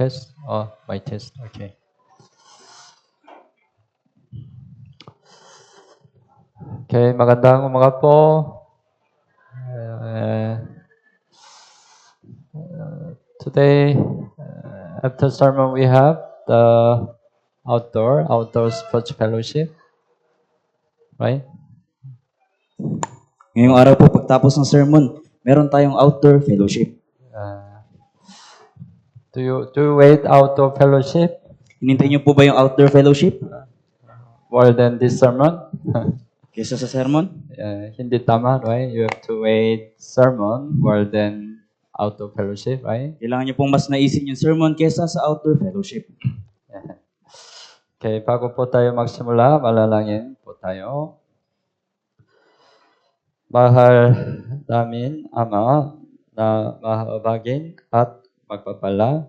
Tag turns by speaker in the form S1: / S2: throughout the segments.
S1: test? Oh, my test. Okay. Okay, magandang umaga po. Today, after sermon, we have the outdoor sports fellowship, right?
S2: Ngayong araw po, pagtapos ng sermon, meron tayong outdoor fellowship.
S1: Do you wait outdoor fellowship
S2: Hinintay niyo po ba yung outdoor fellowship?
S1: more than this sermon?
S2: Kesa sa sermon?
S1: Hindi tama, right? You have to wait sermon more than outdoor fellowship, right?
S2: Kailangan niyo pong mas naisin yung sermon kesa sa outdoor fellowship.
S1: Okay, bago po tayo magsimula, malalangin po tayo. Mahal namin, Ama, na mahabagin at magpapala.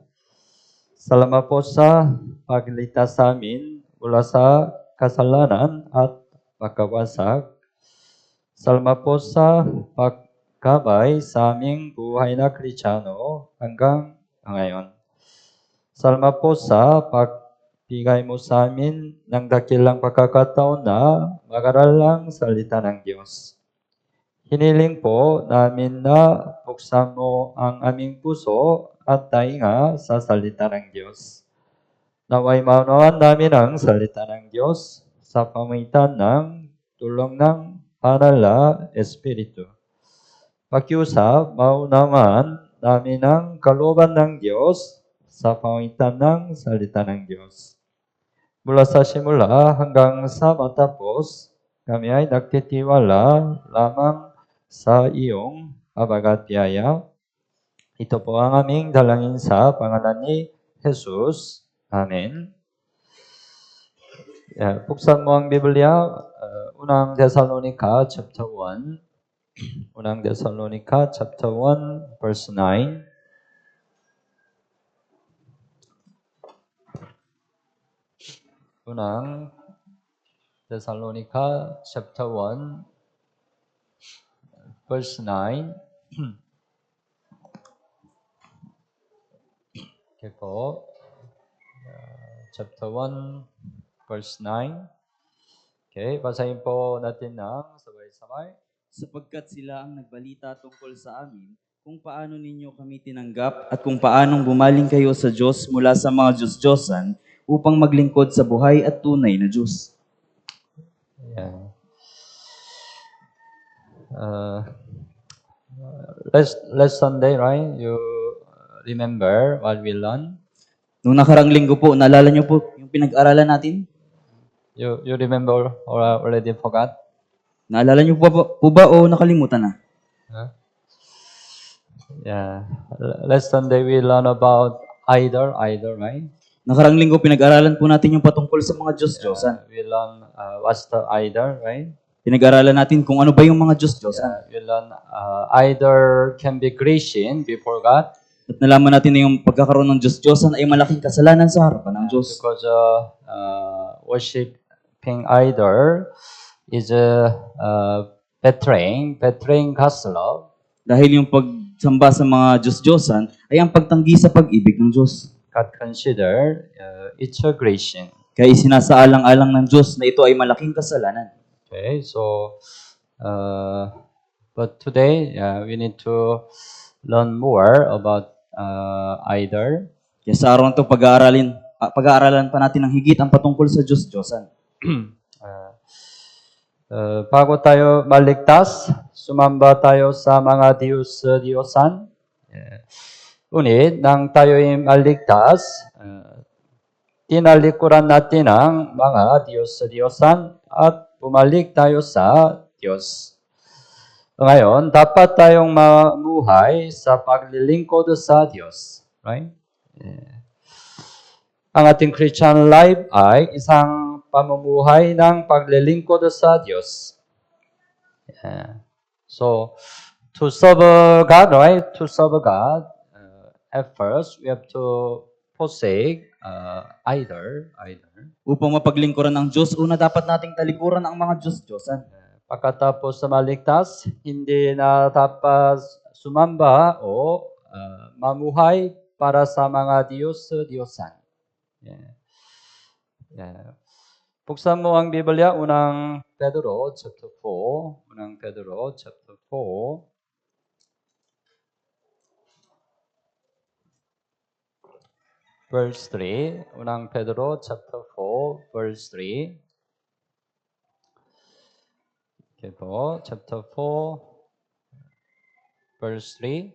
S1: Salamat po sa pagligtas sa amin mula sa kasalanan at pagkawasak. Salamat po sa pagkabay sa aming buhay na Kristiyano hanggang ngayon. Salamat po sa pagbigay mo sa amin ng dakilang pagkakataon na mag-aral ang salita ng Diyos. Hiniling po namin na buksan mo ang aming puso at tainga sa salita ng Diyos. Naway maunawaan namin ang salita ng Diyos sa pamamagitan ng tulong ng Banal na Espiritu. Pakiusap, maunawaan namin ang kalooban ng Diyos sa pamamagitan ng salita ng Diyos. Mula sa simula hanggang sa matapos, kami ay nagtitiwala lamang sa iyong habagat biyaya. Ito po ang aming dalangin sa pangalan ni Jesus. Amen. Buksan mo ang Biblia, unang Thessalonica chapter 1. Unang Thessalonica chapter 1 verse 9. Unang Thessalonica chapter 1 verse 9. Okay po. Chapter 1 verse 9. Okay, basahin po natin ng sabay-sabay.
S2: Sapagkat sila ang nagbalita tungkol sa amin kung paano ninyo kami tinanggap at kung paanong bumaling kayo sa Diyos mula sa mga Diyos-Diyosan upang maglingkod sa buhay at tunay na Diyos.
S1: Yeah. Last Sunday, right? You remember what we learned?
S2: Nung nakarang linggo po, naalala niyo po yung pinag-aralan natin?
S1: You remember or already forgot?
S2: Naalala niyo po ba o nakalimutan na?
S1: Yeah. Last Sunday we learned about idol, right?
S2: Nakarang linggo, pinag-aralan po natin yung patungkol sa mga Diyos-Diyosan.
S1: We learned what's the idol, right?
S2: Pinag-aralan natin kung ano ba yung mga Diyos-Diyosan.
S1: We learn either can be Christian before God.
S2: At nalaman natin na yung pagkakaroon ng Diyos-Diyosan ay malaking kasalanan sa harapan ng Diyos.
S1: Because worshiping idol is betraying God's love.
S2: Dahil yung pagsamba sa mga Diyos-Diyosan ay ang pagtanggi sa pag-ibig ng Diyos.
S1: God consider it's a Christian.
S2: Kaya isinasaalang-alang ng Diyos na ito ay malaking kasalanan.
S1: Okay, so but today we need to learn more about idol.
S2: Kaya sa araw na ito, pag-aaralan pa natin ng higit ang patungkol sa Diyos-Diyosan.
S1: Bago tayo maligtas, sumamba tayo sa mga Diyos-Diyosan. Ngunit nang tayo'y maligtas, tinalikuran natin ang mga Diyos-Diyosan at bumalik tayo sa Diyos. Ngayon, dapat tayong mamuhay sa paglilingkod sa Diyos. Right? Ang ating Christian life ay isang pamumuhay ng paglilingkod sa Diyos. So, to serve God, right? To serve God, at first, we have to forsake either.
S2: Upang mapaglingkuran ng Diyos, una dapat nating talikuran ang mga Diyos-Diyosan.
S1: Pagkatapos sa maligtas, hindi na dapat sumamba o mamuhay para sa mga Diyos-Diyosan. Yeah. Yeah. Buksan mo ang Biblia, unang Pedro, chapter 4. Unang Pedro, chapter 4. Verse 3. Unang Pedro, chapter 4, verse 3. Okay po, chapter 4, verse 3.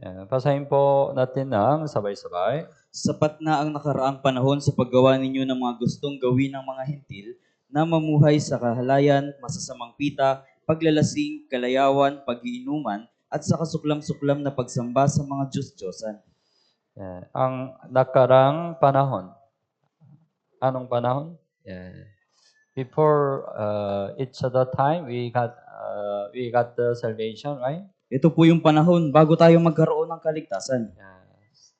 S1: Yeah. Basahin po natin ng sabay-sabay.
S2: Sapat na ang nakaraang panahon sa paggawa ninyo ng mga gustong gawin ng mga hentil na mamuhay sa kahalayan, masasamang pita, paglalasing, kalayawan, pag-iinuman, at sa kasuklam-suklam na pagsamba sa mga Diyos-Diyosan.
S1: Yeah. Ang nakarang panahon. Anong panahon? Yeah. Before each other time, we got the salvation, right?
S2: Ito po yung panahon bago tayo magkaroon ng kaligtasan.
S1: Yes.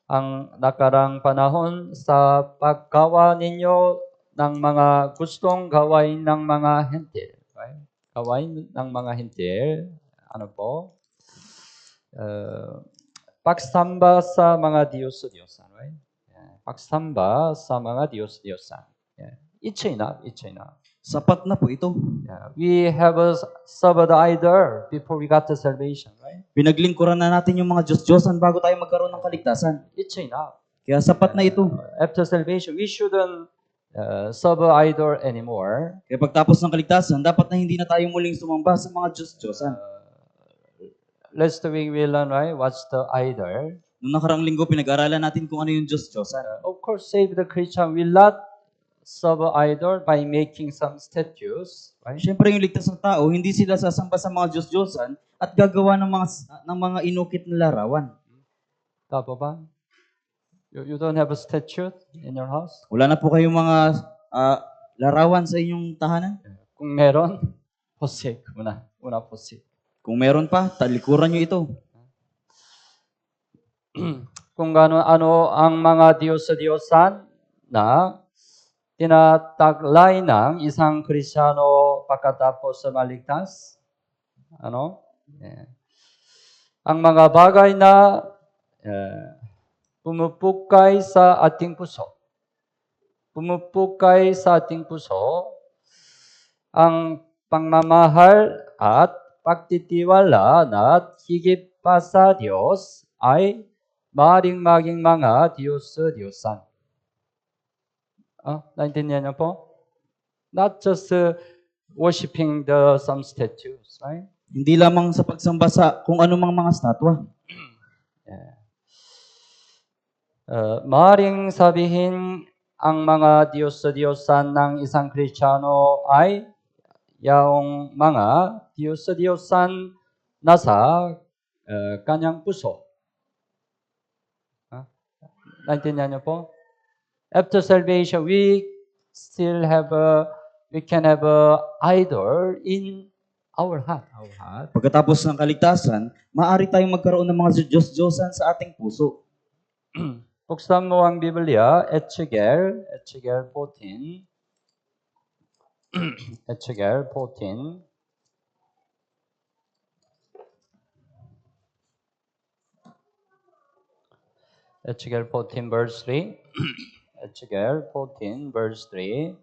S1: Ang nakarang panahon sa paggawa ninyo ng mga gustong gawain ng mga hentil, right? Gawain ng mga hentil, ano po? Pagsamba sa mga Diyos-Diyosan, right? Yeah. Pagsamba sa mga Diyos-Diyosan. Yeah. It's enough.
S2: Sapat na po ito.
S1: Yeah. We have served idol before we got the salvation, right?
S2: Pinaglingkuran na natin yung mga Diyos-Diyosan bago tayo magkaroon ng kaligtasan.
S1: It's enough.
S2: Kaya sapat na ito.
S1: After salvation, we shouldn't serve idol anymore.
S2: Kaya pagtapos ng kaligtasan, dapat na hindi na tayo muling sumamba sa mga Diyos-Diyosan.
S1: Last week we learned, right? What's the idol?
S2: Noong nakaraang linggo, pinag-aralan natin kung ano yung Diyos-Diyosan.
S1: Of course, save the Christian will not serve idol by making some statues, right?
S2: Siyempre, yung ligtas ng tao, hindi sila sasamba sa mga Diyos-Diyosan at gagawa ng mga inukit na larawan.
S1: Tama ba? You don't have a statue in your house?
S2: Wala na po kayong mga larawan sa inyong tahanan?
S1: Kung meron, posik muna. Una posik.
S2: Kung meron pa, talikuran nyo ito.
S1: Kung ano ang mga Diyos-Diyosan na tinataglay ng isang Kristiyano pagkatapos sa maligtas. Ano? Yeah. Ang mga bagay na pumupukay sa ating puso. Pumupukay sa ating puso ang pagmamahal at pagtitiwala na higit pa sa Diyos ay maaaring maging mga Diyos-Diyosan. Naintindihan niyo po? Not just worshiping some statues, right?
S2: Hindi lamang sa pagsamba sa kung anumang mga statwa.
S1: Yeah. Maaaring sabihin ang mga Diyos-Diyosan ng isang Kristiyano ay yung mga Diyos-Diyosan nasa kanyang puso. Naintindihan niyo po? After salvation, we can have a idol in our heart.
S2: Pagkatapos ng kaligtasan, maaari tayong magkaroon ng mga Diyos-Diyosan sa ating puso.
S1: Buksan mo ang Biblia, Ezekiel 14. Ezekiel 14. Ezekiel 14 verse 3. Ezekiel 14 verse 3.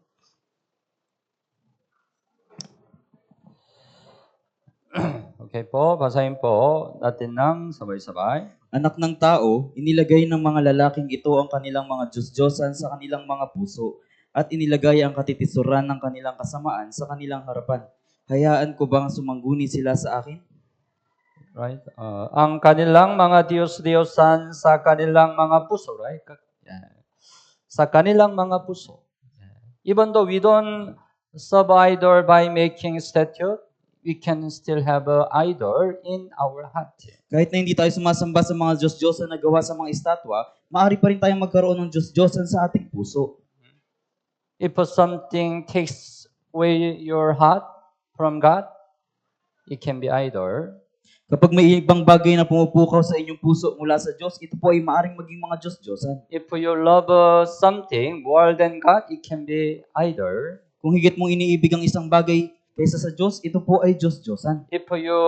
S1: Okay po, basahin po natin ng sabay-sabay.
S2: Anak ng tao, inilagay ng mga lalaking ito ang kanilang mga Diyos-Diyosan sa kanilang mga puso at inilagay ang katitisuran ng kanilang kasamaan sa kanilang harapan. Hayaan ko bang sumangguni sila sa akin?
S1: Right? Ang kanilang mga Diyos-Diyosan sa kanilang mga puso, right? Sa kanilang mga puso. Even though we don't serve idol by making statue, we can still have an idol in our heart.
S2: Kahit na hindi tayo sumasamba sa mga Diyos-Diyosan na gawa sa mga estatwa, maaari pa rin tayong magkaroon ng Diyos-Diyosan sa ating puso.
S1: If something takes away your heart from God, it can be idol.
S2: Kapag may ibang bagay na pumupukaw sa inyong puso mula sa Diyos, ito po ay maaring maging mga Diyos-Diyosan.
S1: If you love something more than God, it can be idol.
S2: Kung higit mong iniibig ang isang bagay kaysa sa Diyos, ito po ay Diyos-Diyosan.
S1: If you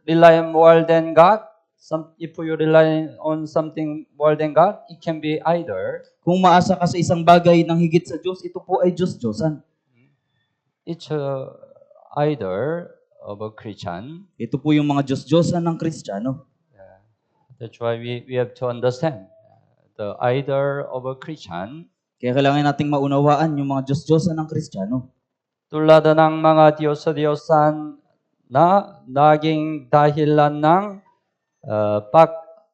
S1: rely more than God, if you rely on something more than God, it can be either
S2: Kung maasa ka sa isang bagay ng higit sa Diyos, ito po ay Diyos-Diyosan.
S1: it's either of a Christian.
S2: Ito po yung mga Diyos-Diyosan ng Kristiyano.
S1: That's why we have to understand the either of a Christian.
S2: Kaya kailangan nating maunawaan yung mga Diyos-Diyosan ng Kristiyano.
S1: Tulad ng mga Diyos-Diyosan na naging dahilan ng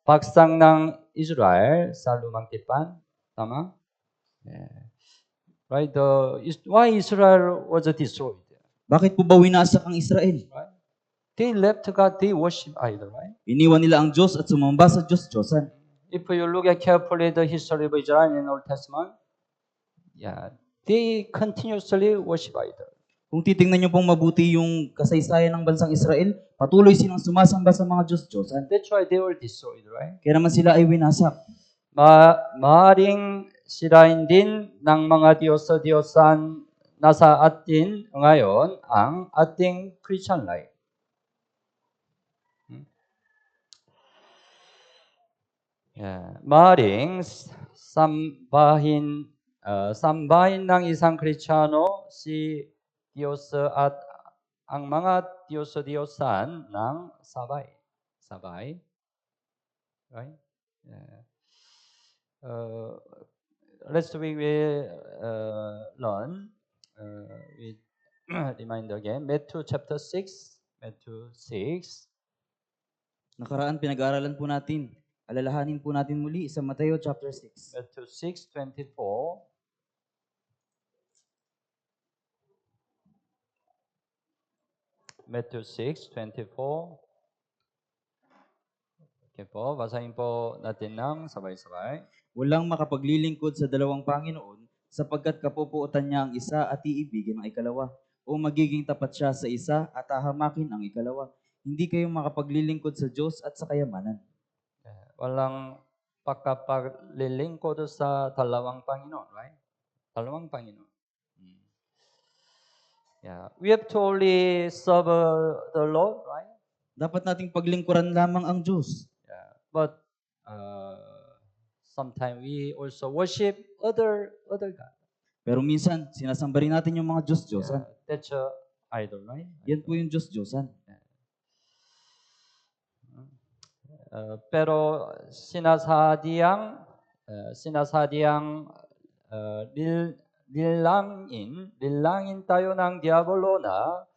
S1: pagsang ng Israel sa lumang tipan. Tama? Yeah. Right? Why Israel was destroyed?
S2: Bakit po ba winasak ang Israel?
S1: Right? They left God, they worship idol, right?
S2: Iniwan nila ang Diyos at sumamba sa Diyos-Diyosan.
S1: If you look at carefully the history of Israel in Old Testament, they continuously worship idol.
S2: Kung titingnan niyo pong mabuti yung kasaysayan ng bansang Israel, patuloy silang sumasamba sa mga Diyos-Diyosan.
S1: That's why they were destroyed, right?
S2: Kaya naman sila ay winasak.
S1: Maaring sirain din ng mga Diyos-Diyosan nasa atin ngayon ang ating Christian life. Maaring sambahin ng isang Kristiyano si Diyos at ang mga Diyos-Diyosan ng sabay. Sabay. Right? Last week we learn, we remind again, Matthew chapter 6. Matthew 6.
S2: Nakaraan, pinag-aaralan po natin. Alalahanin po natin muli sa Mateo chapter 6.
S1: Matthew 6:24. Matthew 6:24. Okay po, basahin po natin ng sabay-sabay.
S2: Walang makapaglilingkod sa dalawang Panginoon sapagkat kapupuotan niya ang isa at iibigin ang ikalawa. O magiging tapat siya sa isa at hahamakin ang ikalawa. Hindi kayo makapaglilingkod sa Diyos at sa kayamanan.
S1: Walang pagkapaglilingkod sa dalawang Panginoon, right? Dalawang Panginoon. We have to only serve the Lord, right?
S2: Dapat nating paglingkuran lamang ang Diyos.
S1: But sometimes we also worship other God.
S2: Pero minsan, sinasamba rin natin yung mga Diyos-Diyosan.
S1: That's idol, right?
S2: Yan po yung Diyos-Diyosan.
S1: Pero sinasadyang nilangin tayo ng diablo na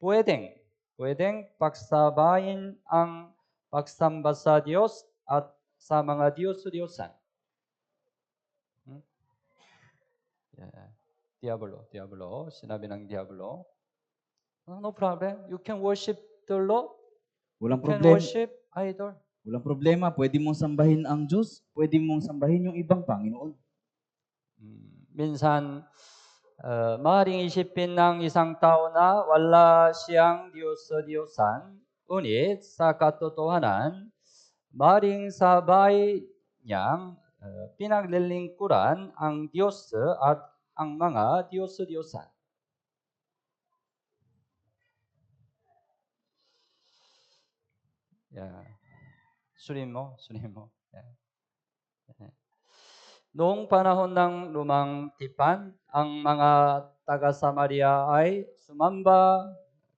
S1: pwedeng pagsabayin ang pagsamba sa Diyos at sa mga Diyos-Diyosan. Diablo, sinabi ng diablo, no problem, you can worship the Lord,
S2: Walang
S1: you can
S2: problema.
S1: worship idol.
S2: Walang problema. Pwede mong sambahin ang Diyos. Pwede mong sambahin yung ibang Panginoon.
S1: Minsan, maaaring isipin ng isang tao na wala siyang Diyos-Diyosan, ngunit sa katotohanan, maaaring sabay niyang pinaglilingkuran ang Diyos at ang mga Diyos-Diyosan. Sunin mo. Noong panahon ng lumang tipan, ang mga taga-Samaria ay sumamba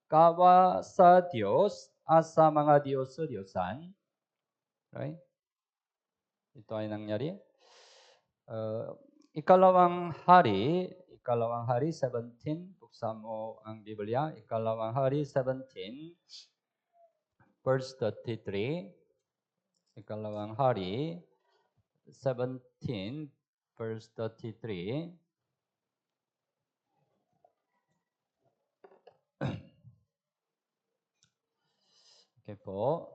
S1: kawa sa Diyos at sa mga Diyos-Diyosan. Right? Ito ay nangyari. Ikalawang hari 17, buksan mo ang Biblia, Ikalawang hari 17, verse 33. Ikalawang hari 17, verse 33. Okay po.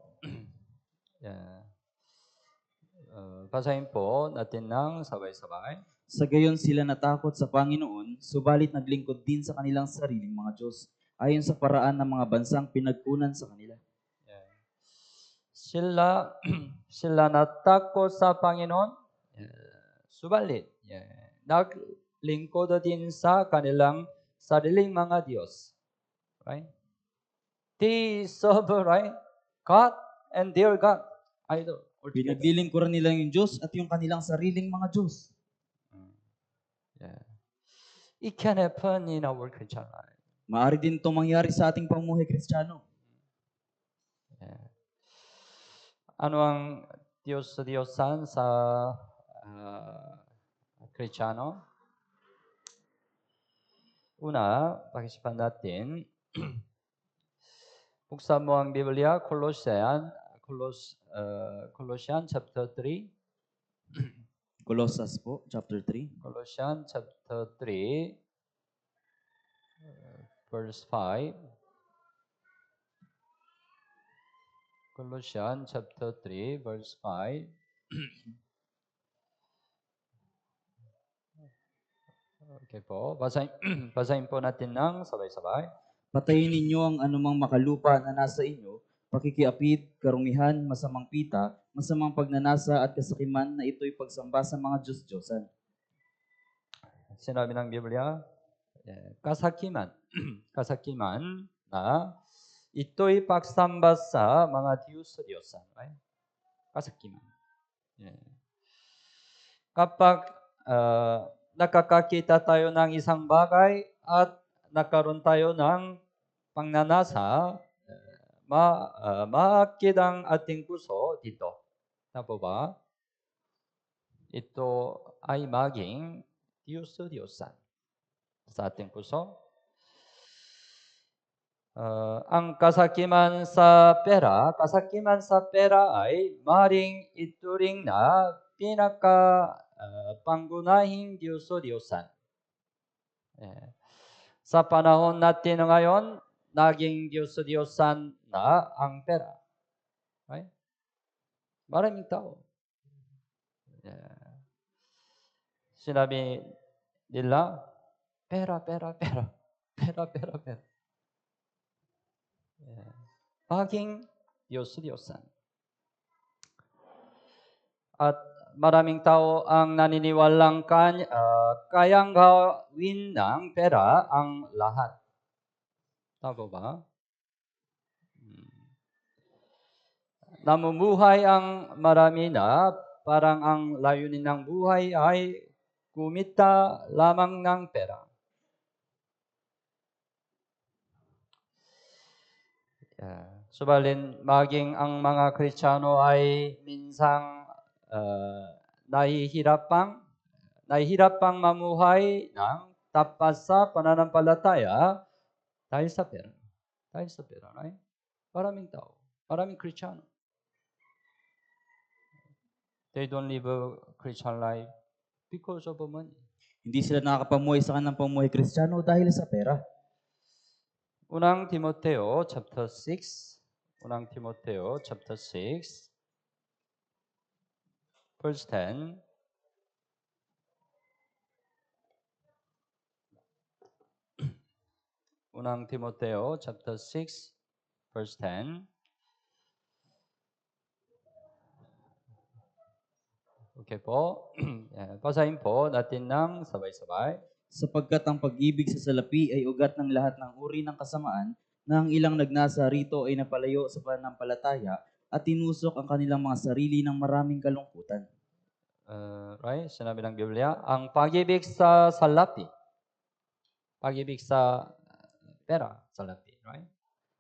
S1: Basahin po natin ng sabay-sabay.
S2: Sa gayon sila natakot sa Panginoon, subalit naglingkod din sa kanilang sariling mga Diyos, ayon sa paraan ng mga bansang pinagkunan sa kanila.
S1: Sila natakot sa Panginoon, subalit naglingkod din sa kanilang sariling mga Diyos. Right? They serve, right, God and their God. idol altogether.
S2: Pinaglilingkuran nila yung Diyos at yung kanilang sariling mga Diyos.
S1: Yeah. It can happen in our Christian life.
S2: Maaari din itong mangyari sa ating pamumuhay Kristiyano.
S1: Yeah. Ano ang Diyos-Diyosan sa Kristiyano? Una, pag-isipan natin, buksan mo ang Biblia, Colossian chapter 3.
S2: Colossus po, chapter 3.
S1: Colossians chapter 3, verse 5. Colossians chapter 3, verse 5. Okay po. Basahin po natin ng sabay-sabay.
S2: Patayin ninyo ang anumang makalupa na nasa inyo, pakikiapid, karumihan, masamang pita, masamang pagnanasa at kasakiman na ito'y pagsamba sa mga Diyos-Diyosan.
S1: Sinabi ng Biblia, kasakiman. Kasakiman na ito'y pagsamba sa mga Diyos-Diyosan. Right? Kasakiman. Yeah. Kapag nakakakita tayo ng isang bagay at nagkaroon tayo ng pangnanasa, maakit ang ating puso dito. Tama ba? Ito ay maging Diyos-Diyosan sa ating puso. Ang kasakiman sa pera ay maring ituring na pangunahing Diyos-Diyosan. Sa panahon natin ngayon, naging Diyos-Diyosan na ang pera. Right? Maraming tao. Sinabi nila, pera. Maging Diyos-Diyosan. At maraming tao ang naniniwalang kayang gawin ng pera ang lahat. Tama ba? Namumuhay ang marami na parang ang layunin ng buhay ay kumita lamang ng pera. Subalit maging ang mga Kristiyano ay minsang nahihirapang mamuhay ng tapat sa pananampalataya dahil sa pera. Right? Maraming tao, maraming Kristiyano. They don't live a Christian life because of money.
S2: Hindi sila nakakapamuhay sa kanilang pamumuhay Kristiyano dahil sa pera.
S1: Unang Timoteo chapter 6, verse 10. Unang Timoteo chapter 6, verse 10. Okay po. Basahin po natin ng sabay-sabay.
S2: Sapagkat ang pag-ibig sa salapi ay ugat ng lahat ng uri ng kasamaan, na ang ilang nagnasa rito ay napalayo sa pananampalataya at tinusok ang kanilang mga sarili ng maraming kalungkutan.
S1: Right? Sinabi ng Biblia, ang pag-ibig sa salapi, pag-ibig sa pera, salapi, right?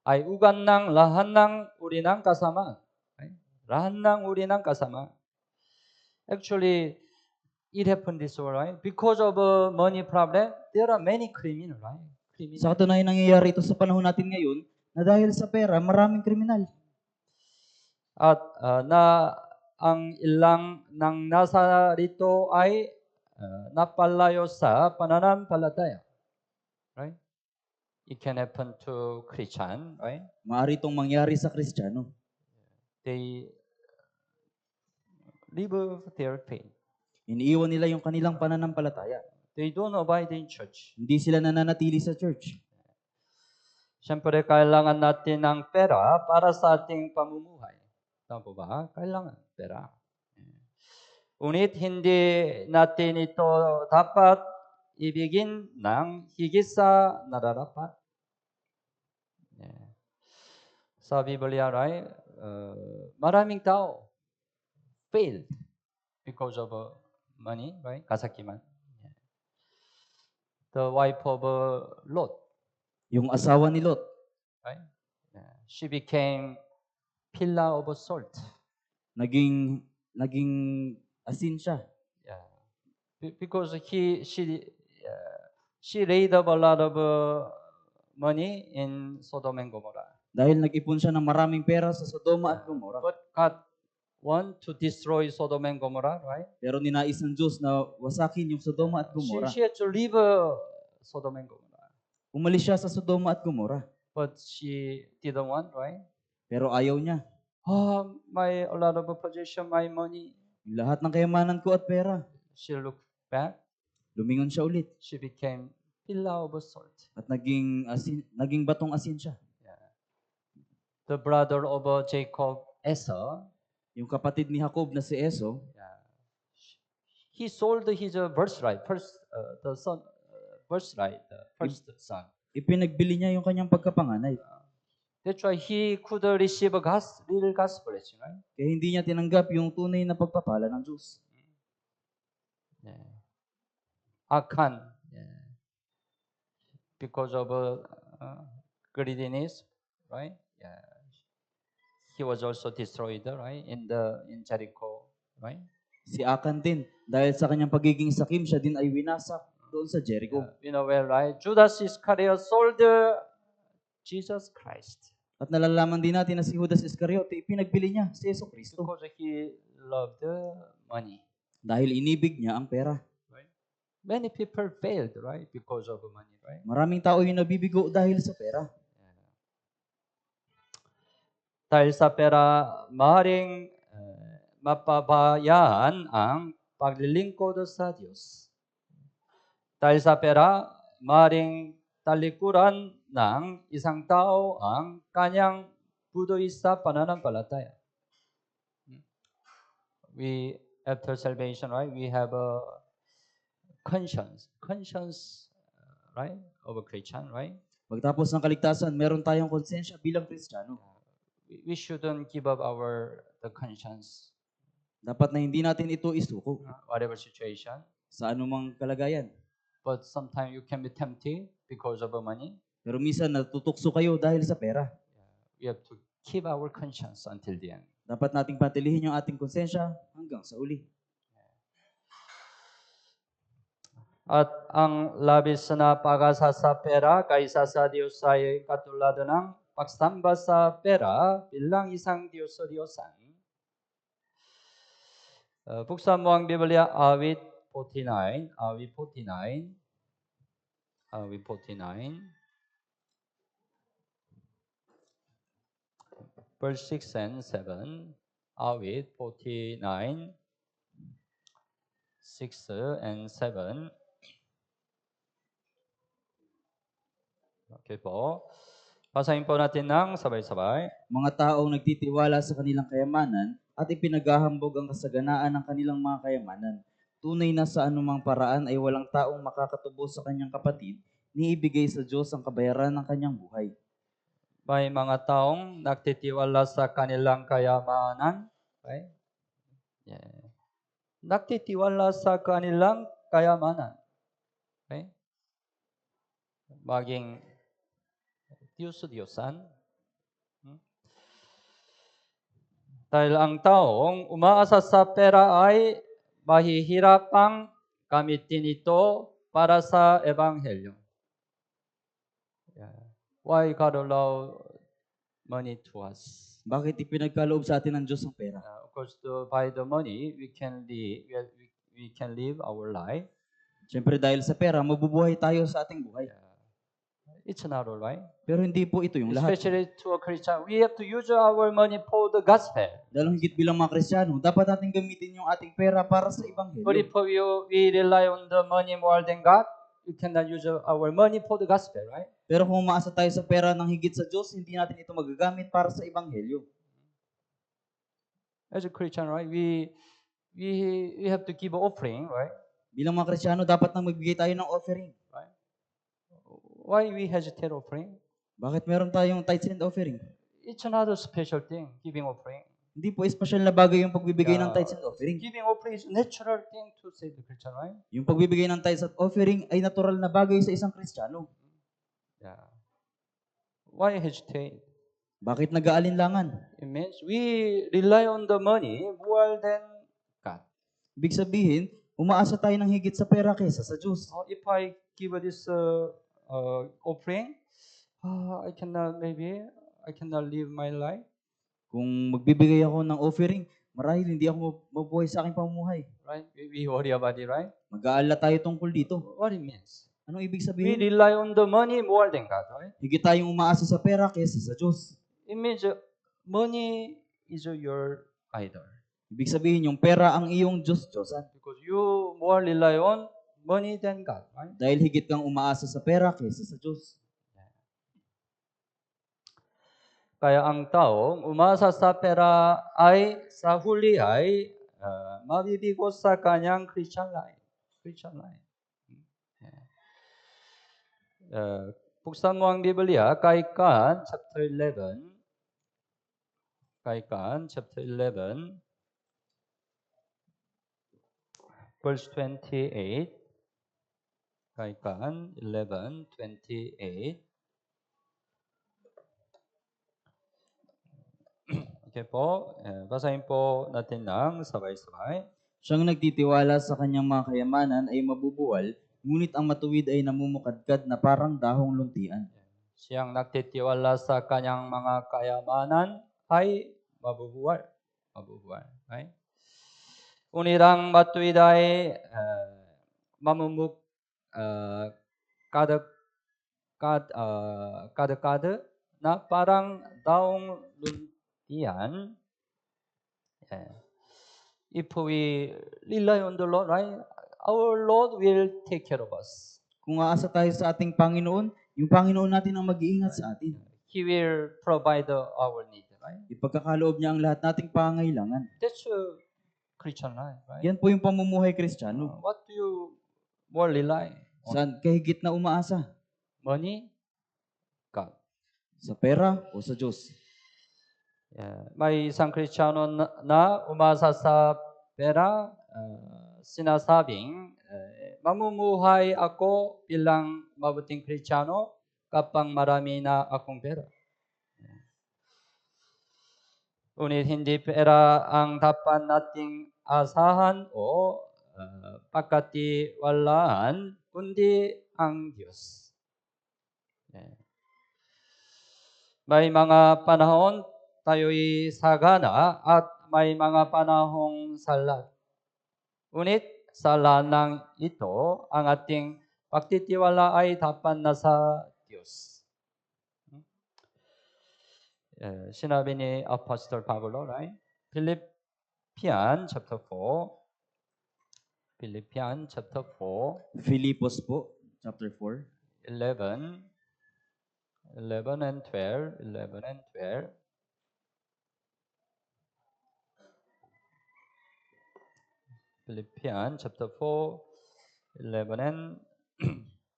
S1: Ay ugat ng lahat ng uri ng kasamaan. Right? Lahat ng uri ng kasamaan. Actually, it happened this way, right? Because of a money problem, there are many criminals, right?
S2: Sa katunayan, nangyayari ito sa panahon natin ngayon na dahil sa pera, maraming kriminal.
S1: At ang ilang nang nasa rito ay napalayo sa pananampalataya. Right? It can happen to Christian, right?
S2: Maaari itong mangyari sa Kristiyano.
S1: They live their faith.
S2: Iniiwan nila yung kanilang pananampalataya.
S1: They don't abide in church.
S2: Hindi sila nananatili sa church.
S1: Siyempre, kailangan natin ng pera para sa ating pamumuhay. Tama po ba? Kailangan pera. Ngunit hindi natin ito dapat ibigin ng higit sa nararapat. Sa Biblia, right? Maraming tao failed because of money, right? 가사키만. The wife of Lot,
S2: Yung asawa ni Lot,
S1: right? She became pillar of salt.
S2: naging asin siya.
S1: Yeah. Because she laid up a lot of money in Sodom and Gomorrah.
S2: Dahil nag-ipon siya ng maraming pera sa Sodoma at Gomora.
S1: But God want to destroy Sodom and Gomorrah, right?
S2: Pero ninais ng Diyos na wasakin yung Sodoma at Gomora.
S1: She had to leave Sodom and Gomorrah.
S2: Umalis siya sa Sodoma at Gomora.
S1: But she didn't want, right?
S2: Pero ayaw niya.
S1: Oh, a lot of possession, my money.
S2: Yung lahat ng kayamanan ko at pera.
S1: She looked back.
S2: Lumingon siya ulit.
S1: She became pillar of salt.
S2: At naging batong asin siya.
S1: The brother of Jacob, Esau,
S2: Yung kapatid ni Jacob na si Esau,
S1: he sold his birthright, the son, birthright, the first son.
S2: ipinagbili niya yung kanyang pagkapanganay.
S1: That's why he could receive a real gospel, right?
S2: Kaya hindi niya tinanggap yung tunay na pagpapala ng Diyos.
S1: Achan, because of greediness, right? He was also destroyed, right? In Jericho, right?
S2: Si Akan din, dahil sa kanyang pagiging sakim, siya din ay winasak doon sa Jericho.
S1: You know well, right? Judas Iscariot sold Jesus Christ
S2: At nalalaman din natin na si Judas Iscariote, ipinagbili niya si Yeso Kristo.
S1: because he loved money.
S2: Dahil inibig niya ang pera.
S1: Right? Many people failed, right? Because of money, right?
S2: Maraming tao yung nabibigo dahil sa pera.
S1: Dahil sa pera, maaaring mapabayaan ang paglilingkod sa Diyos. Dahil sa pera, maaaring talikuran ng isang tao ang kanyang buddhista pananampalataya. We, after salvation, right, we have a conscience, right, of a Christian, right?
S2: Pagtapos ng kaligtasan, meron tayong konsensya bilang Kristiyano.
S1: We shouldn't give up the conscience,
S2: Dapat na hindi natin ito isuko
S1: whatever situation.
S2: sa anumang kalagayan.
S1: But sometimes you can be tempted because of money.
S2: Pero minsan natutukso kayo dahil sa pera.
S1: We have to keep our conscience until the end.
S2: Dapat nating patilihin yung ating konsensya hanggang sa uli.
S1: At ang labis na pag-asa sa pera kaysa sa Diyos ay katulad ng pagsamba sa pera bilang isang Diyos-Diyosan. Buksan mo ang Biblia, awit 49, verse 6 and 7, awit 49, 6 and 7. Okay po. Basahin po natin ng sabay-sabay.
S2: Mga taong nagtitiwala sa kanilang kayamanan at ipinaghahambog ang kasaganaan ng kanilang mga kayamanan. Tunay na sa anumang paraan ay walang taong makakatubos sa kanyang kapatid, ni ibigay sa Diyos ang kabayaran ng kanyang buhay.
S1: May mga taong nagtitiwala sa kanilang kayamanan. Okay? Nagtitiwala sa kanilang kayamanan. Okay? Maging Diyos-Diyosan. Dahil ang taong umaasa sa pera ay mahihirapang gamitin ito para sa Ebanghelyo. Why God allow money to us?
S2: Bakit ipinagkaloob sa atin ng Diyos ang pera?
S1: Of course, by the money, we can live our life.
S2: Siyempre dahil sa pera, mabubuhay tayo sa ating buhay.
S1: It's not all right.
S2: Pero hindi po ito yung lahat.
S1: Especially to a Christian, we have to use our money for the gospel.
S2: Dahil higit bilang mga Kristiyano, dapat natin gamitin yung ating pera para sa
S1: But
S2: Ebanghelyo.
S1: if we rely on the money more than God, we cannot use our money for the gospel, right?
S2: Pero kung umaasa tayo sa pera ng higit sa Diyos, hindi natin ito magagamit para sa Ebanghelyo.
S1: As a Christian, right, we have to give offering, right?
S2: Bilang mga Kristiyano, dapat nang magbigay tayo ng offering.
S1: Right? Why we hesitate offering?
S2: Bakit meron tayong tithes and offering?
S1: It's another special thing, giving offering.
S2: Hindi po espesyal na bagay yung pagbibigay ng tithes and offering.
S1: Giving offering is natural thing to say the Christian, right?
S2: Yung pagbibigay ng tithes at offering ay natural na bagay sa isang Kristiyano.
S1: Yeah. Why hesitate?
S2: Bakit nag-aalinlangan?
S1: It means we rely on the money more than God.
S2: Ibig sabihin, umaasa tayo ng higit sa pera kaysa sa Diyos.
S1: If I give this offering, I cannot live my life,
S2: Kung magbibigay ako ng offering, marahil hindi ako mabuhay sa aking pamumuhay.
S1: right? We worry about it, right?
S2: Mag-aalala tayo tungkol dito.
S1: What it means?
S2: Anong ibig
S1: We
S2: sabihin?
S1: rely on the money more than God, right?
S2: Higit tayong umaasa sa pera kaysa sa Diyos.
S1: It means money is your idol.
S2: Ibig sabihin, yung pera ang iyong Diyos-Diyosan.
S1: Because you more rely on money than God, right?
S2: Dahil higit kang umaasa sa pera kaysa sa Diyos.
S1: Kaya ang taong umasa sa pera ay sa huli ay mabibigo sa kanyang Christian life. Christian life. Buksan mo ang Biblia, kay Kan, chapter 11. Kay Kan, chapter 11, verse 28. Kay Kan, 11:28. Okay po, basahin po natin ng sabay-sabay.
S2: Siyang nagtitiwala sa kanyang mga kayamanan ay mabubuwal, ngunit ang matuwid ay namumukadkad na parang dahong luntian.
S1: Siyang nagtitiwala sa kanyang mga kayamanan ay mabubuwal. Mabubuwal. Right? Unirang matuwid ay kada na parang daong luntian. If we rely on the Lord, right, our Lord will take care of us.
S2: Kung aasa tayo sa ating Panginoon, yung Panginoon natin ang mag-iingat sa atin.
S1: He will provide our need, right?
S2: Ipagkakaloob niya ang lahat nating pangangailangan.
S1: That's a Christian life, right?
S2: Yan po yung pamumuhay Kristiyano.
S1: What do you more rely on?
S2: Saan kahigit na umaasa?
S1: Money? God.
S2: Sa pera o sa Diyos?
S1: May isang Kristiyano na umasa sa pera, sinasabing, mamumuhay ako bilang mabuting Kristiyano kapag marami na akong pera. Ngunit hindi pera ang dapat nating asahan o pagkatiwalaan, kundi ang Diyos. May mga panahon tayo'y sagana at may mga panahong salat. Ngunit sa lanang ito, ang ating pagtitiwala ay dapat nasa Diyos. Sinabi ni Apostle Pablo, right? Philippians chapter 4. Philippians chapter 4.
S2: Filipos po, chapter 4.
S1: 11 and 12. 11 and 12. Philippians chapter 4, 11 and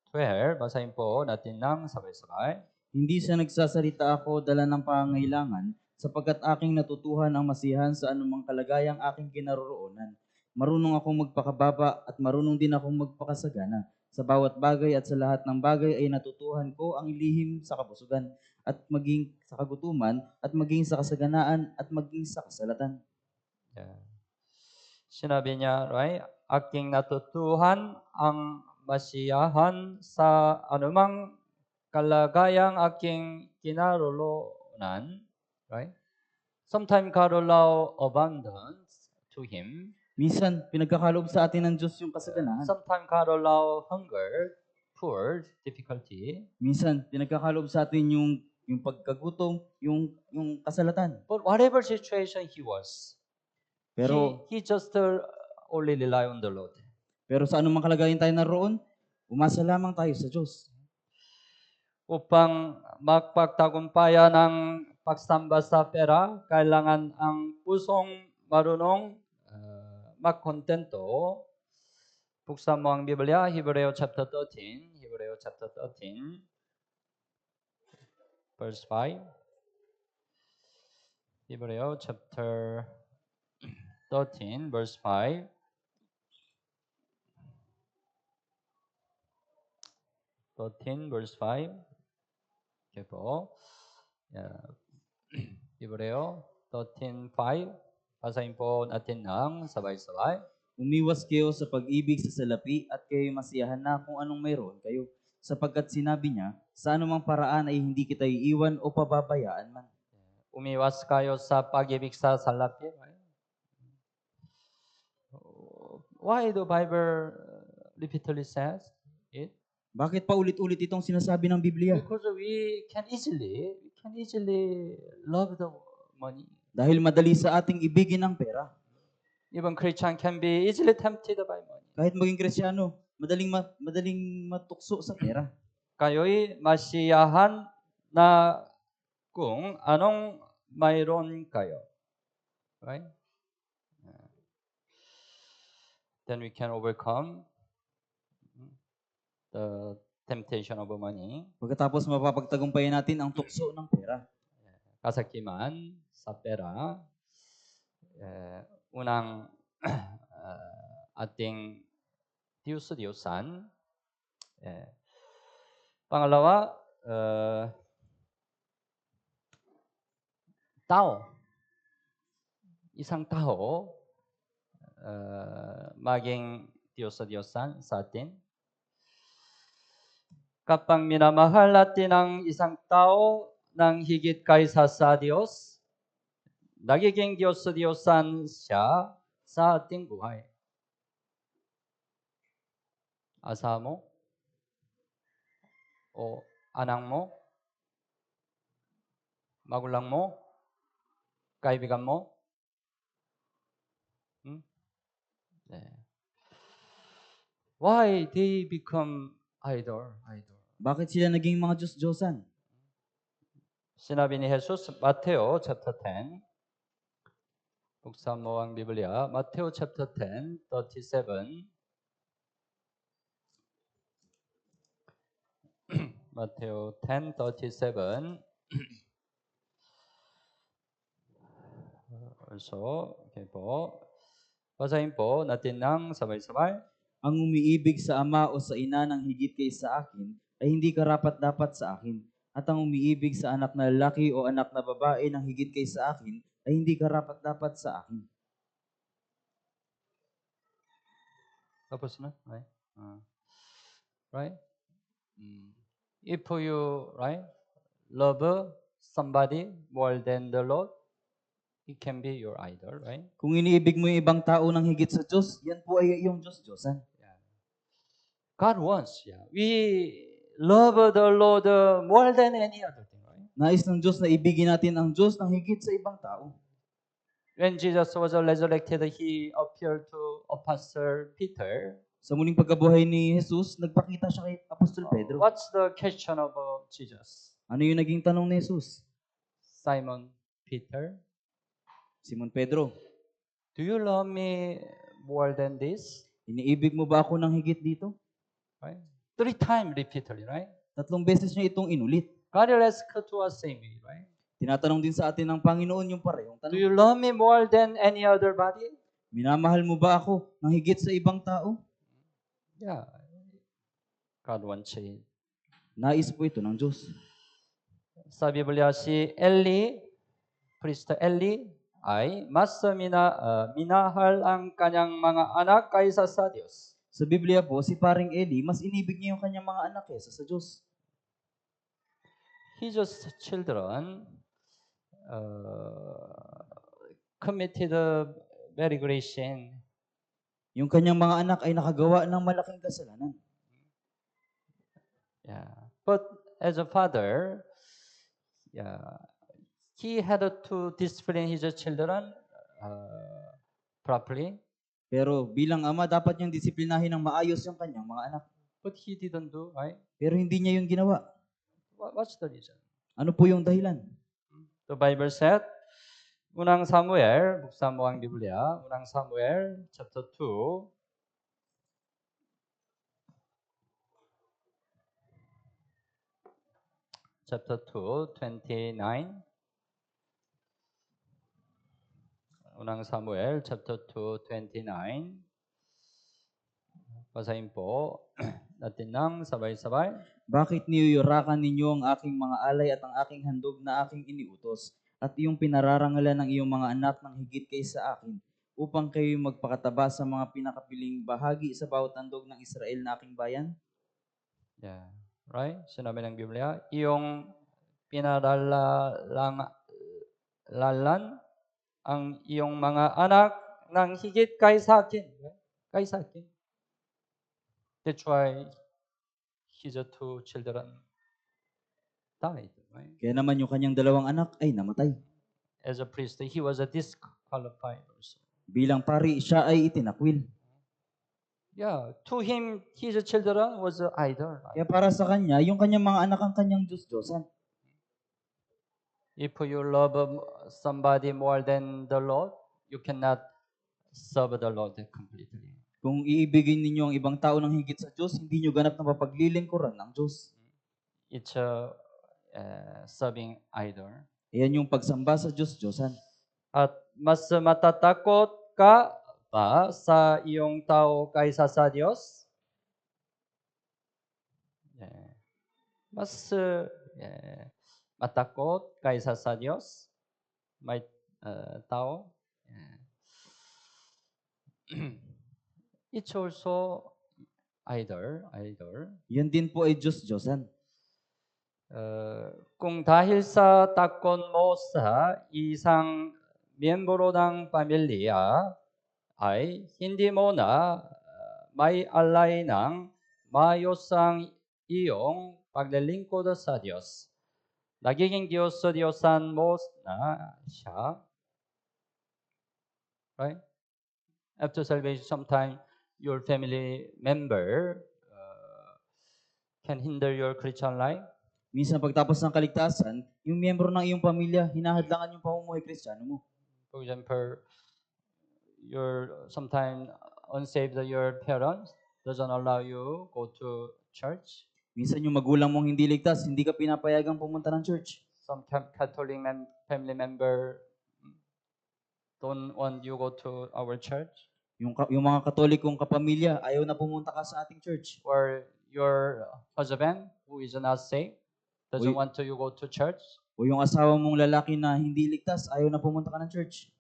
S1: 12. Basahin po natin ng sabay-sabay.
S2: Hindi sa nagsasalita ako dala ng pangangailangan, sapagkat aking natutuhan ang masiyahan sa anumang kalagayang aking kinaroroonan. Marunong akong magpakababa at marunong din akong magpakasagana. Sa bawat bagay at sa lahat ng bagay ay natutuhan ko ang lihim sa kabusugan at maging sa kagutuman at maging sa kasaganaan at maging sa kasalatan.
S1: Yeah. Sinabi niya, right? Aking natutuhan ang masiyahan sa anumang kalagayang aking kinaroroonan, right? Sometimes God allow abundance to him.
S2: Minsan, pinagkakaloob sa atin ng Diyos yung kasaganahan.
S1: Sometimes God allow hunger, poor, difficulty.
S2: Minsan, pinagkakaloob sa atin yung pagkagutom, yung kasalatan.
S1: But whatever situation he was,
S2: Pero
S1: he just only rely on the Lord.
S2: Pero sa anumang kalagayan tayo naroon, umasa lamang tayo sa Diyos.
S1: Upang magpagtagumpayan ng pagsamba sa pera, kailangan ang pusong marunong magkontento. Buksan mo ang Biblia, Hebreo chapter 13. Hebreo chapter 13, verse 5. Hebreo chapter 13 verse 5. Verse 5. Okay po. Yeah. Hebreo 13:5. Basahin po natin ng sabay-sabay.
S2: Umiwas kayo sa pag-ibig sa salapi at kayo masiyahan na kung anong mayroon kayo. Sapagkat sinabi niya, sa anumang paraan ay hindi kita iiwan o pababayaan man.
S1: Umiwas kayo sa pag-ibig sa salapi. Right? Why the Bible repeatedly says it?
S2: Bakit pa ulit-ulit itong sinasabi ng Biblia?
S1: Because we can easily love the money.
S2: Dahil madali sa ating ibigin ang pera.
S1: Even Christian can be easily tempted by money.
S2: Kahit maging Kristiyano, madaling matukso sa pera.
S1: Kayo'y masiyahan na kung anong mayroon kayo. Right? Then we can overcome the temptation of money.
S2: Pagkatapos mapapagtagumpayan natin ang tukso ng pera.
S1: Kasakiman sa pera, unang ating Diyos-Diyosan. Pangalawa, tao. Isang tao, maging Diyos-Diyosan sa atin. Kapag minamahal natin ang isang tao ng higit kaysa sa Diyos, nagiging Diyos-Diyosan siya sa ating buhay. Asawa mo o anak mo, magulang mo, kaibigan mo. Why they become idol?
S2: Bakit sila naging mga Diyos-Diyosan?
S1: Sinabi ni Jesus, Mateo chapter 10. Buksan mo ang Biblia. Mateo chapter 10, 37. Mateo 10:37. Also, okay po. Basahin po natin ng sabay-sabay.
S2: Ang umiibig sa ama o sa ina ng higit kay sa akin ay hindi karapat-dapat sa akin. At ang umiibig sa anak na lalaki o anak na babae ng higit kay sa akin ay hindi karapat-dapat sa akin.
S1: Tapos na? Right? Right? If you love somebody more than the Lord, it can be your idol, right?
S2: Kung iniibig mo yung ibang tao ng higit sa Diyos, yan po ay iyong Diyos-Diyosan.
S1: God wants, we love the Lord more than any other thing, right?
S2: Nais ng Diyos na ibigin natin ang Diyos ng higit sa ibang tao.
S1: When Jesus was resurrected, He appeared to Apostle Peter.
S2: Sa muling pagkabuhay ni Jesus, nagpakita siya kay Apostol Pedro.
S1: What's the question of Jesus?
S2: Ano yung naging tanong ni Jesus?
S1: Simon Peter,
S2: Simon Pedro,
S1: do you love me more than this?
S2: iniibig mo ba ako ng higit dito?
S1: Right? 3 times repeatedly, right?
S2: 3 beses niya itong inulit.
S1: God will ask to us same way, right?
S2: Tinatanong din sa atin ng Panginoon yung parehong
S1: Do
S2: tanong.
S1: you love me more than any other body?
S2: Minamahal mo ba ako ng higit sa ibang tao?
S1: Yeah. God wants it.
S2: Nais po ito ng Diyos.
S1: Sa Biblia si Eli, Priest Eli, ay mas minahal ang kanyang mga anak kaysa sa Diyos.
S2: Sa Biblia po, si paring Eli, mas inibig niya yung kanyang mga anak kaysa sa Diyos.
S1: His children committed very great sin.
S2: Yung kanyang mga anak ay nakagawa ng malaking kasalanan.
S1: Yeah. But as a father, he had to discipline his children properly.
S2: Pero bilang ama, dapat niyang disiplinahin ng maayos yung kanyang mga anak.
S1: But he didn't do, right?
S2: Pero hindi niya yun ginawa.
S1: What's the reason?
S2: Ano po yung dahilan?
S1: The Bible said, Unang Samuel, buksan mo ang Biblia, Unang Samuel, chapter 2, chapter 2, 29. unang Samuel chapter 2, 29. Basahin po natin ng sabay-sabay.
S2: Bakit niyuyurakan ninyo ang aking mga alay at ang aking handog na aking iniutos, at iyong pinararangalan ng iyong mga anak ng higit kaysa akin, upang kayo magpakataba sa mga pinakapiling bahagi sa bawat handog ng Israel na aking bayan?
S1: Yeah. Right? Sinabi ng Biblia, iyong pinaralalan ang iyong mga anak ng higit kaysa akin. Right? Kaysa akin. That's why his two children died. Right?
S2: Kaya naman yung kanyang dalawang anak ay namatay.
S1: As a priest, he was a disqualified also.
S2: Bilang pari, siya ay itinakwil.
S1: Yeah, to him, his children was an idol. Right?
S2: Kaya para sa kanya, yung kanyang mga anak ang kanyang Diyos-Diyosan.
S1: If you love somebody more than the Lord, you cannot serve the Lord completely.
S2: Kung iibigin ninyo ang ibang tao ng higit sa Diyos, hindi nyo ganap na mapaglilingkuran ng Diyos.
S1: It's a serving idol.
S2: Ayan yung pagsamba sa Diyos-Diyosan.
S1: At mas matatakot ka ba sa iyong tao kaysa sa Diyos? Yeah. Mas matakot kaysa sa Diyos? May tao? Yeah. It's also idol.
S2: Yan din po ay Diyos-Diyosan.
S1: Kung dahil sa takot mo sa isang miyembro ng pamilya ay hindi mo na may alay ng maayos ang iyong paglilingkod sa Diyos. Nagiging Diyos-Diyosan mo na siya. Right? After salvation, sometimes your family member can hinder your Christian life.
S2: Minsan pagtapos ng kaligtasan, yung miyembro ng iyong pamilya, hinahadlangan yung pamumuhay Kristiyano mo.
S1: For example, sometimes unsaved your parents doesn't allow you go to church.
S2: Minsan yung magulang mong hindi ligtas, hindi ka pinapayagang pumunta ng church.
S1: Some Catholic family member don't want you go to our church.
S2: Yung mga Katolikong kapamilya, ayaw na pumunta ka sa ating church.
S1: Or your husband who is not saved doesn't
S2: Uy.
S1: want you go to church.
S2: O yung asawa mong lalaki na hindi ligtas, ayaw na pumunta ka ng church.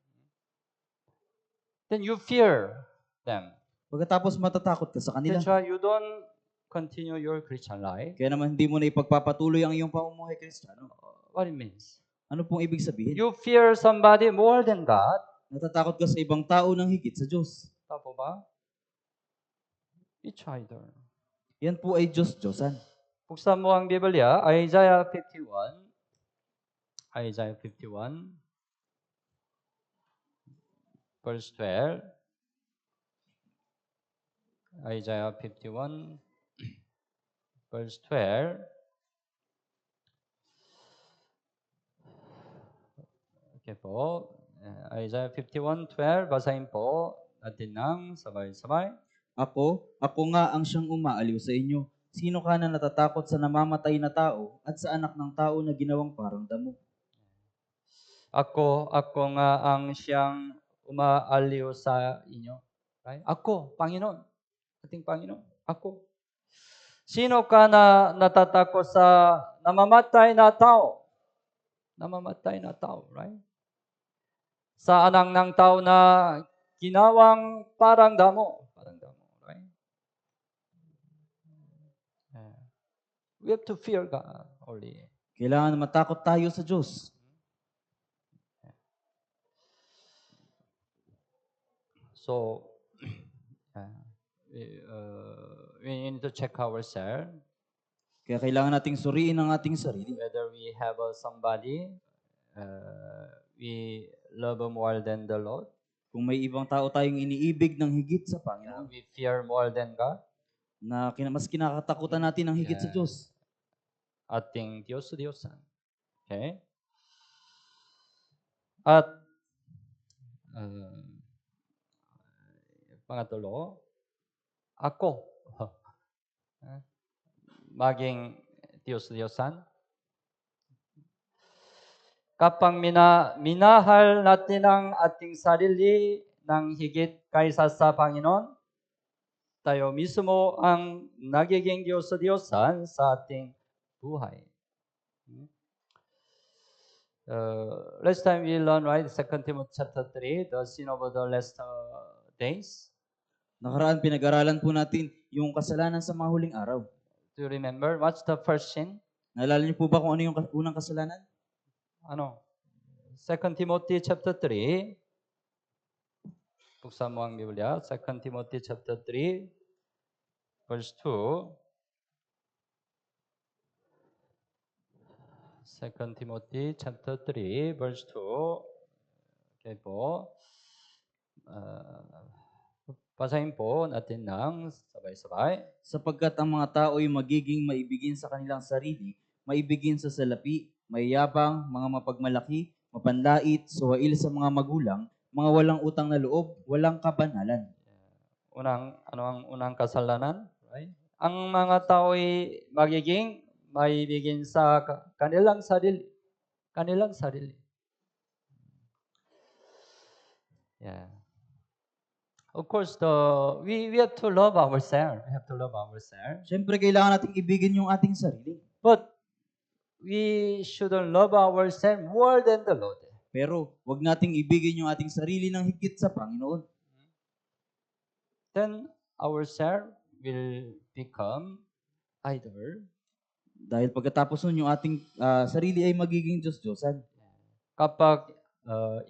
S1: Then you fear them.
S2: Pagkatapos matatakot ka sa kanila.
S1: That's why you don't continue your Christian life.
S2: Kaya naman hindi mo na ipagpapatuloy ang iyong pamumuhay Kristiyano.
S1: What it means?
S2: Ano pong ibig sabihin?
S1: You fear somebody more than God.
S2: Natatakot ka sa ibang tao ng higit sa Diyos.
S1: Tama ba? It's either.
S2: Yan po ay Diyos-Diyosan.
S1: Buksan mo ang Biblia, Isaiah 51. Isaiah 51, verse 12. Isaiah 51, verse 12. Okay po. Isaiah 51:12, basahin po natin ng sabay-sabay.
S2: Ako nga ang siyang umaaliw sa inyo. Sino ka na natatakot sa namamatay na tao at sa anak ng tao na ginawang parang damo?
S1: Ako nga ang siyang umaaliw sa inyo. Right? Ako, Panginoon. Ating Panginoon. Ako. Sino ka na natatakot sa namamatay na tao? Namamatay na tao, right? Sa anak ng tao na ginawang parang damo. Parang damo, right? We have to fear God only.
S2: Kailangan matakot tayo sa Diyos.
S1: So, we need to check ourselves
S2: Kaya kailangan nating suriin ang ating sarili.
S1: whether we have somebody we love more than the Lord.
S2: Kung may ibang tao tayong iniibig ng higit sa Panginoon,
S1: We fear more than God.
S2: na mas kinakatakutan natin ng higit sa Diyos.
S1: Ating Diyos-Diyosan. Okay? At pangatlo, ako maging Diyos-Diyosan. kapag minahal natin ang ating sarili ng higit kaysa sa Panginoon, tayo mismo ang nagiging Diyos o Diyosan sa ating buhay. Last time we learned, right, 2 Timothy chapter 3, the sin of the last days.
S2: Nakaraan, pinag-aralan po natin yung kasalanan sa mga huling araw.
S1: Do you remember? What's the first sin?
S2: Naalala niyo po ba kung ano yung unang kasalanan?
S1: Ano? 2 Timothy chapter 3. Buksan mo ang Biblia. 2 Timothy chapter 3, verse 2. 2 Timothy chapter 3, verse 2. Okay po. Basahin po natin ng sabay-sabay.
S2: Sapagkat ang mga tao ay magiging maibigin sa kanilang sarili, maibigin sa salapi, mayabang, mga mapagmalaki, mapanlait, suwail sa mga magulang, mga walang utang na loob, walang kabanalan.
S1: Ano ang unang kasalanan? Right? Ang mga tao ay magiging maibigin sa kanilang sarili. Kanilang sarili. Yeah. Of course, we have to love ourselves. We have to love ourselves.
S2: Siyempre, kailangan nating ibigin yung ating sarili.
S1: But we shouldn't love ourselves more than the Lord.
S2: Pero, wag nating ibigin yung ating sarili ng higit sa Panginoon.
S1: Then ourselves will become idol.
S2: Dahil pagkatapos nun, yung ating sarili ay magiging Diyos-Diyosan.
S1: Kapag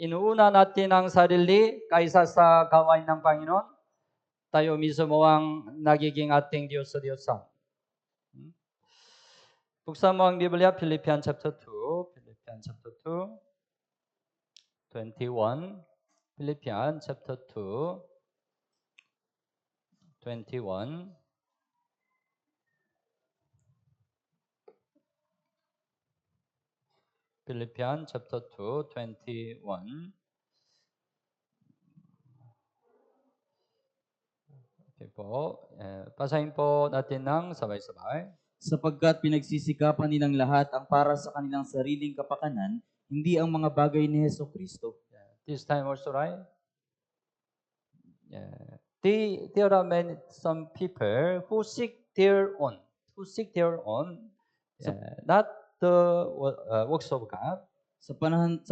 S1: inuuna natin ang sarili kaysa sa gawain ng Panginoon, tayo mismo ang nagiging ating Diyos o Diyosan. Buksan mo ang Biblia, Philippians chapter 2. Philippians chapter 2, 21. Philippians chapter 2, 21. Philippians chapter 2, 21. Okay po. Basahin po natin ng sabay-sabay.
S2: Sapagkat pinagsisikapan nilang lahat ang para sa kanilang sariling kapakanan, hindi ang mga bagay ni Hesus Kristo.
S1: This time also, right? Yeah. There are some people who seek their own, not the works of God.
S2: Sa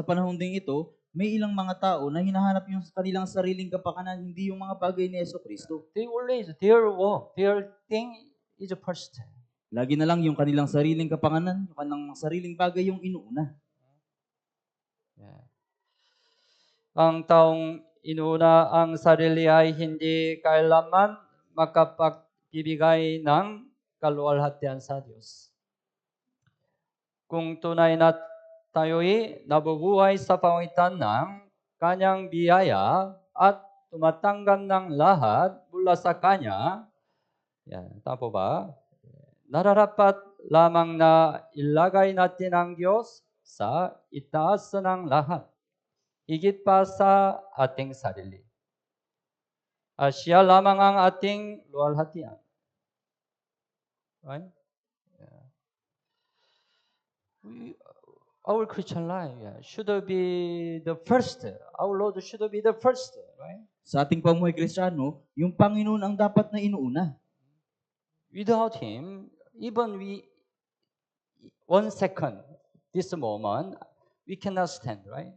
S2: panahon ding ito, may ilang mga tao na hinahanap yung kanilang sariling kapakanan, hindi yung mga bagay ni Hesus Kristo.
S1: Their work, their thing is first.
S2: Lagi na lang yung kanilang sariling kapakanan, yung kanilang sariling bagay yung inuuna.
S1: Yeah. Ang taong inuuna ang sarili ay hindi kailanman makapagbibigay ng kaluwalhatian sa Diyos. Kung tunay na tayo'y nabubuhay sa pamagitan ng Kanyang biyaya at tumatanggap ng lahat mula sa Kanya, yan, tama ba? Nararapat lamang na ilagay natin ang Diyos sa itaas ng lahat, higit pa sa ating sarili. At siya lamang ang ating luwalhatian. Right? Yeah. Our Christian life should be the first. Our Lord should be the first. Right?
S2: Sa ating pamumuhay Kristiyano, yung Panginoon ang dapat na inuuna.
S1: Without Him, even 1 second, this moment, we cannot stand, right?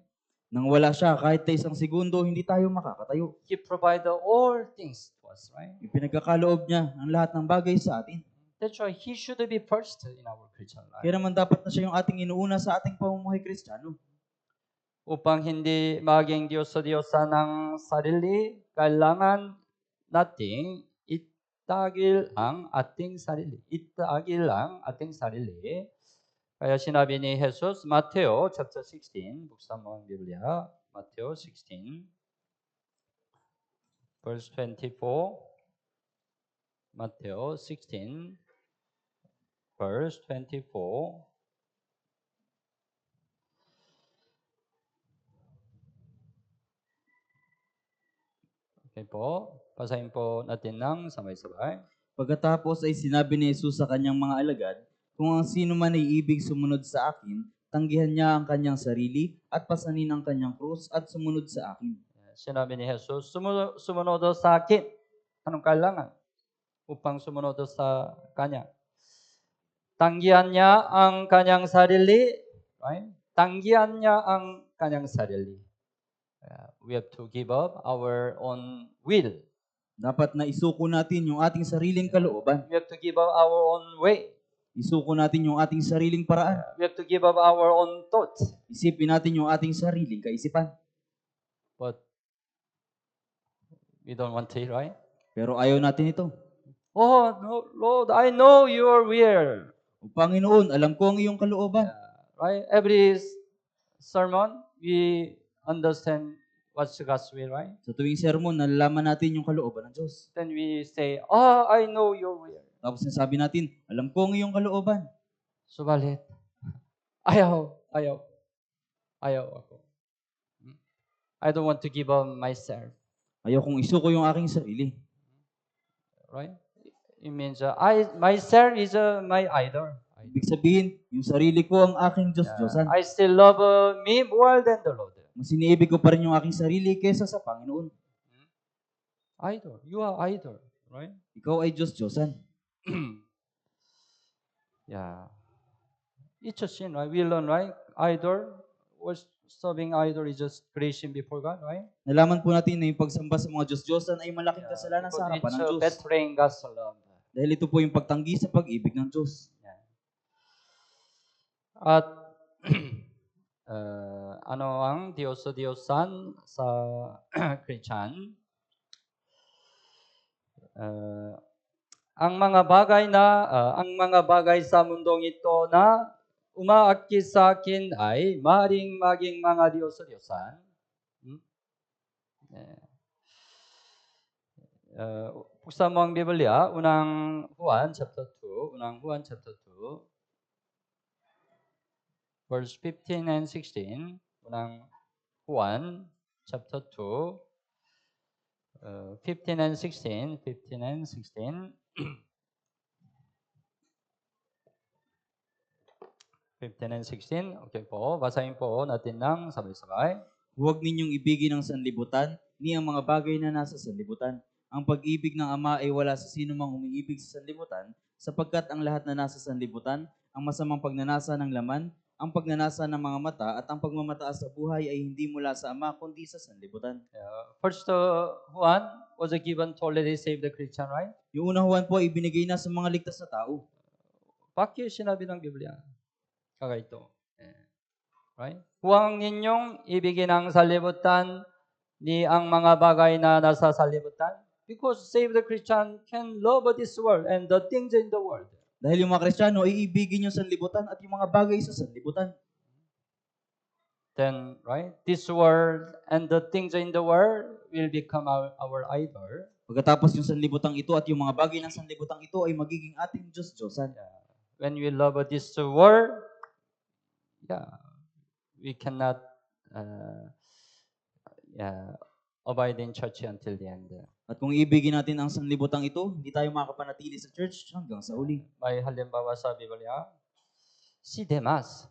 S2: Nang wala siya, kahit na isang segundo, hindi tayo makakatayo.
S1: He provided all things to us, right?
S2: Yung pinagkakaloob niya ang lahat ng bagay sa atin.
S1: That's why He should be first in our Christian life.
S2: Kaya naman dapat na siya yung ating inuuna sa ating pamumuhay Kristiyano.
S1: Upang hindi maging Diyos o Diyosa ng sarili, kailangan nating itagil ang ating sarili. Itagil ang ating sarili. Kaya sinabi ni Jesus, Mateo chapter 16, buksan mo ang Biblia, Mateo 16, verse 24, Mateo 16, verse 24, okay po, basahin po natin ng sabay-sabay.
S2: Pagkatapos ay sinabi ni Jesus sa kanyang mga alagad, kung ang sino man ay ibig sumunod sa akin, Tanggihan niya ang kanyang sarili at pasanin ang kanyang krus at sumunod sa akin.
S1: sinabi ni Jesus, sumunod sa akin. Anong kailangan upang sumunod sa Kanya? Tanggihan niya ang kanyang sarili, right? Tanggihan niya ang kanyang sarili. We have to give up our own will.
S2: Dapat na isuko natin yung ating sariling kalooban.
S1: We have to give up our own way.
S2: Isuko natin yung ating sariling paraan.
S1: We have to give up our own thoughts.
S2: Isipin natin yung ating sariling kaisipan.
S1: But we don't want it, right?
S2: Pero ayaw natin ito.
S1: Oh, no, Lord, I know your will.
S2: O Panginoon, alam ko ang iyong kalooban.
S1: Right? Every sermon, we understand what's God's will, right?
S2: Sa tuwing sermon, nalalaman natin yung kalooban ng Diyos.
S1: Then we say, oh, I know your will.
S2: Tapos sinasabi natin, alam ko ang iyong kalooban.
S1: Subalit, ayaw ako. I don't want to give up myself.
S2: Ayaw kong isuko yung aking sarili.
S1: Right? It means myself is my idol.
S2: Ibig sabihin, yung sarili ko ang aking Diyos-Diyosan.
S1: I still love me more than the Lord.
S2: Mas iniibig ko pa rin yung aking sarili kaysa sa Panginoon.
S1: Idol. You are idol. Right?
S2: Ikaw ay Diyos-Diyosan.
S1: Yeah. It's a sin, right? We learn, right? Idol, serving idol is just creation before God, right?
S2: Nalaman po natin na yung pagsamba sa mga Diyos-Diyosan ay malaking kasalanan sa harapan ng
S1: It's
S2: Diyos.
S1: betraying God's love.
S2: Dahil ito po yung pagtanggi sa pag-ibig ng Diyos.
S1: Yeah. At ano ang Diyos-Diyosan sa Christian? Ang mga bagay sa mundong ito na umaakit sa akin ay maaaring maging mga Diyos-Diyosan. Buksan mo ang Biblia, unang Juan chapter 2, verse 15 and 16, unang Juan chapter 2, 15 and 16. Okay po, basahin po natin ng sabay-sabay.
S2: Huwag ninyong ibigin ang sanlibutan, ni ang mga bagay na nasa sanlibutan. Ang pag-ibig ng Ama ay wala sa sino mang umiibig sa sanlibutan, sapagkat ang lahat na nasa sanlibutan, ang masamang pagnanasa ng laman, ang pagnanasa ng mga mata, at ang pagmamataas sa buhay ay hindi mula sa Ama, kundi sa sanlibutan.
S1: First Juan was given to already save the Christian, right?
S2: Yung unang Juan po ay ibinigay na sa mga ligtas na tao.
S1: Bakit sinabi ng Biblia? Kaya ito. Right? Huwag ninyong ibigin ang sanlibutan ni ang mga bagay na nasa sanlibutan. Because save the Christian can love this world and the things in the world.
S2: Dahil yung mga Kristiyano ay ibigin yung sanlibutan at yung mga bagay sa sanlibutan.
S1: Then, right, this world and the things in the world will become our idol.
S2: Pagkatapos yung sanlibutang ito at yung mga bagay ng sanlibutang ito ay magiging ating Diyos-Diyosan.
S1: When we love this world, we cannot abide in church until the end.
S2: At kung ibigin natin ang sanlibutang ito, hindi tayo makapanatili sa church hanggang sa uli.
S1: May halimbawa sa Biblia, si Demas,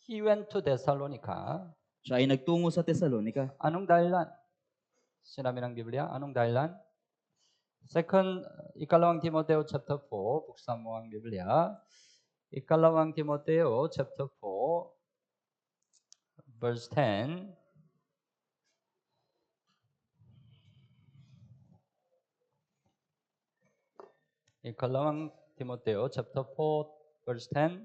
S1: he went to Thessalonica.
S2: Siya ay nagtungo sa Thessalonica.
S1: Anong dahilan? Sinabi ng Biblia, anong dahilan? Ikalawang Timoteo chapter 4, buksan mo ang Biblia. Ikalawang Timoteo chapter 4, verse 10. Ikalawang Timoteo chapter 4, verse 10.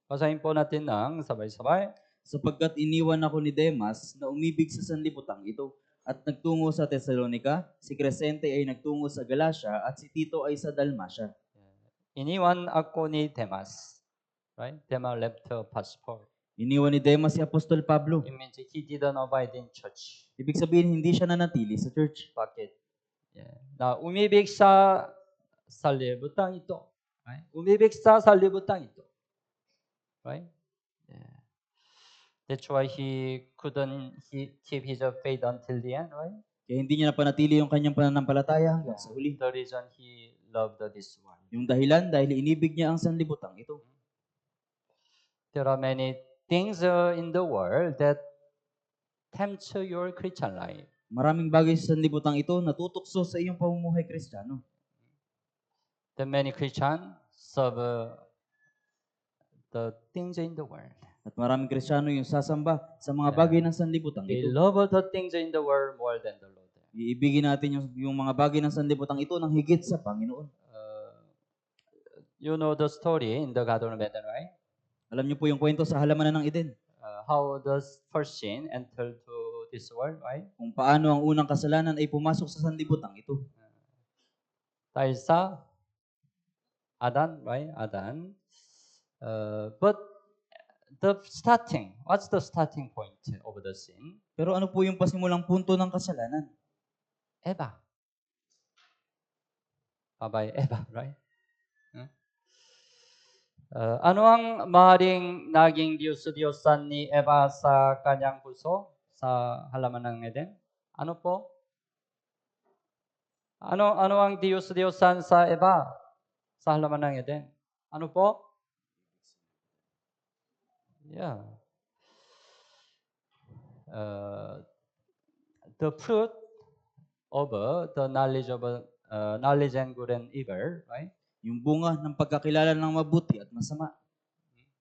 S1: Basahin po natin ng sabay-sabay.
S2: Sapagkat iniwan ako ni Demas na umibig sa sanlibutang ito at nagtungo sa Thessalonica, si Crescente ay nagtungo sa Galacia at si Tito ay sa Dalmacia.
S1: Iniwan ako ni Demas. Right? Demas left her passport.
S2: Iniwan ni Demas si Apostol Pablo.
S1: It means he didn't abide in church.
S2: Ibig sabihin, hindi siya nanatili sa church.
S1: Bakit? Na umibig sa sanlibutan ito. Right? Umibig sa sanlibutan ito. Right? That's why he couldn't keep his faith until the end, right?
S2: Kaya hindi niya napanatili yung kanyang pananampalataya hanggang sa huli.
S1: The reason he loved this world.
S2: Yung dahilan, dahil inibig niya ang sanlibutang ito.
S1: there are many things in the world that tempt your Christian life.
S2: Maraming bagay sa sanlibutan ito na tutukso sa iyong pamumuhay Kristiyano.
S1: The many Christians serve the things in the world.
S2: At maraming Kristiyano yung sasamba sa mga bagay ng sanlibutan
S1: They
S2: ito.
S1: love the things in the world more than the Lord.
S2: Iibigin natin yung mga bagay ng sanlibutan ito ng higit sa Panginoon.
S1: You know the story in the Garden of Eden, right?
S2: Alam niyo po yung kwento sa halamanan ng Eden.
S1: How does first sin enter to this world, right?
S2: Kung paano ang unang kasalanan ay pumasok sa sanlibutan ito.
S1: Dahil sa Adan, right? Adan. But what's the starting point of the sin?
S2: Pero ano po yung pasimulang punto ng kasalanan?
S1: Eva. Babae Eva, right? Ano ang maaaring naging Diyos-Diyosan ni Eva sa kanyang puso sa halaman ng Eden? Ano po? Ano ang Diyos-Diyosan sa Eva sa halaman ng Eden? Ano po? Yeah. The fruit of the knowledge and good and evil, right?
S2: Yung bunga ng pagkakilala ng mabuti at masama.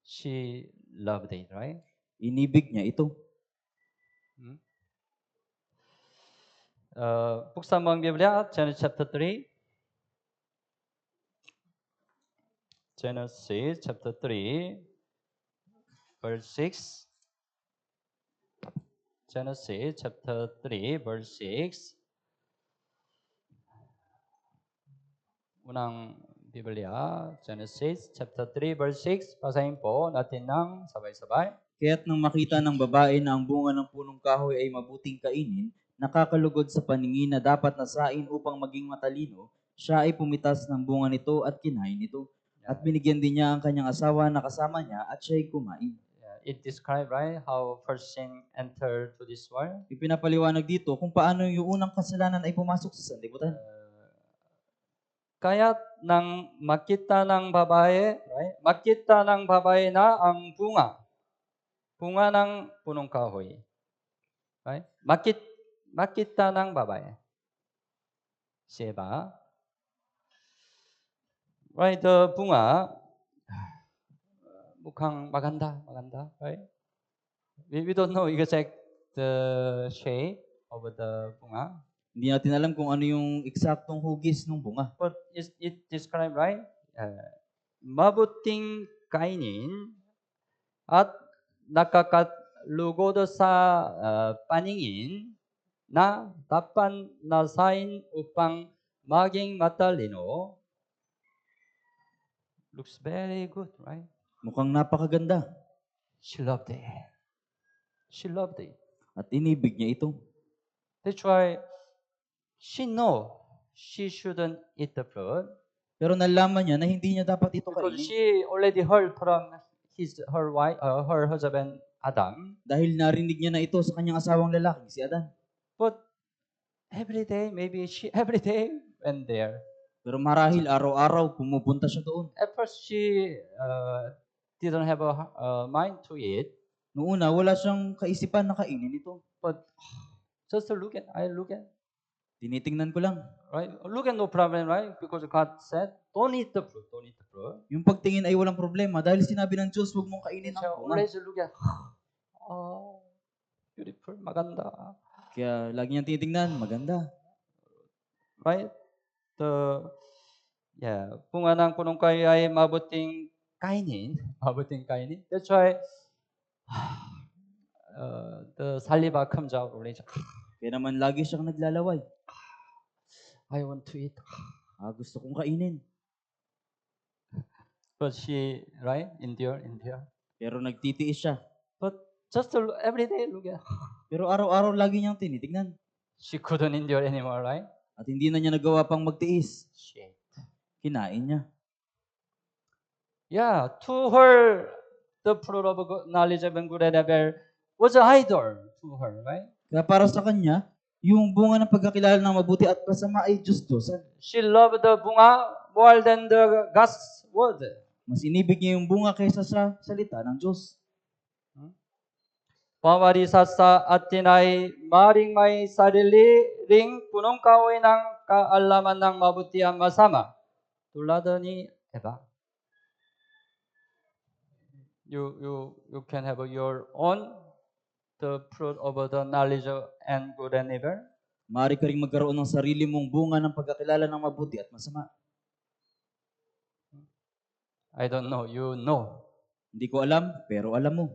S1: She loved it, right?
S2: Inibig niya ito.
S1: Buksan mo ang Biblia, Genesis chapter 3. Genesis chapter 3, verse 6. Genesis chapter 3, verse 6. Unang Biblia, Genesis chapter 3, verse 6. Basahin po natin ng sabay-sabay.
S2: Kaya't nang makita ng babae na ang bunga ng punong kahoy ay mabuting kainin, nakakalugod sa paningin na dapat nasain upang maging matalino, siya ay pumitas ng bunga nito at kinain ito. At binigyan din niya ang kanyang asawa na kasama niya at siya ay kumain.
S1: It describes, right, how first sin entered to this world.
S2: Ipinapaliwanag dito kung paano yung unang kasalanan ay pumasok sa sanlibutan.
S1: Kaya nang makita ng babae, right? Makita ng babae na ang bunga ng punong kahoy. Right? Makita ng babae. Si Eva. Right, the bunga mukhang maganda, right? We don't know exact the shape of the bunga.
S2: Hindi natin alam kung ano yung eksaktong hugis ng bunga.
S1: But it described, right? Mabuting kainin at nakakalugod sa paningin na dapat nasain upang maging matalino. Looks very good, right?
S2: Mukhang napakaganda.
S1: She loved it. She loved it.
S2: At inibig niya ito.
S1: That's why she know she shouldn't eat the fruit.
S2: Pero nalaman niya na hindi niya dapat ito
S1: Because
S2: kainin.
S1: she already heard from her husband Adam.
S2: Dahil narinig niya na ito sa kanyang asawang lalaki, si Adan.
S1: But every day went there.
S2: Pero marahil araw-araw pumupunta siya doon.
S1: At first she didn't have a mind to eat.
S2: Noong una, wala siyang kaisipan na kainin ito.
S1: But just look at.
S2: Tinitingnan ko lang.
S1: Right? Look at, no problem, right? Because God said, don't eat the fruit.
S2: Yung pagtingin ay walang problema dahil sinabi ng Diyos, huwag mong kainin ang bunga.
S1: Always look at, oh, beautiful, maganda.
S2: Kaya lagi niyang tinitingnan, maganda.
S1: Right? Bunga ng punong kahoy ay mabuting kainin. That's why the saliva comes out already.
S2: Kaya naman lagi siyang naglalaway.
S1: I want to eat.
S2: Gusto kong kainin.
S1: But she, right, endure.
S2: Pero nagtitiis siya.
S1: But just every day look at.
S2: Pero araw-araw lagi niyang tinitingnan.
S1: She couldn't endure anymore, right?
S2: At hindi na niya nagawa pang magtiis.
S1: Shit.
S2: Kinain niya.
S1: Yeah, to her, the fruit of knowledge of good and evil was an idol to her, right?
S2: Kaya para sa kanya, yung bunga ng pagkakilala ng mabuti at masama ay Diyos-Diyosan.
S1: She loved the bunga more than the God's word.
S2: Mas inibig niya yung bunga kaysa sa salita ng Diyos.
S1: Pamari sa atin ay maring may sarili ring punong kahoy ng kaalaman ng mabuti at masama. Tulad ni Eva. You can have your own the fruit of the knowledge and good and evil.
S2: Maaari ka rin magkaroon ng sarili mong bunga ng pagkakilala ng mabuti at masama.
S1: I don't know, you know.
S2: Hindi ko alam, pero alam mo.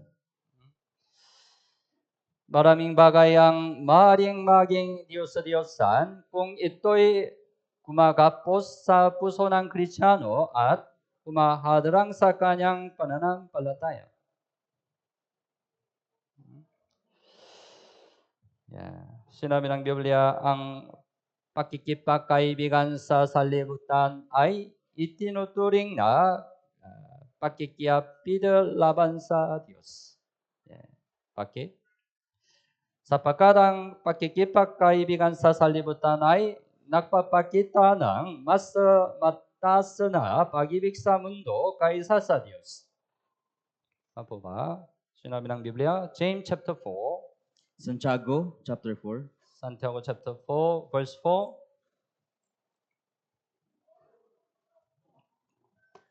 S1: Maraming bagay ang maaaring maging Diyos-Diyosan kung ito'y gumagapos sa puso ng Kristiyano at humahadrang sa kanyang pananampalataya. Sinabi ng Biblia, ang pakikipagkaibigan sa sanlibutan ay itinuturing na pakikipagkaibigan laban sa Diyos. Bakit? Sapagkat ang pakikipagkaibigan sa sanlibutan ay nagpapakita ng mas mataas na pag-ibig sa mundo kaysa sa Diyos. Ano po ba? Sinabi ng Biblia, James chapter 4,
S2: Santiago chapter 4.
S1: Santiago chapter 4, verse 4.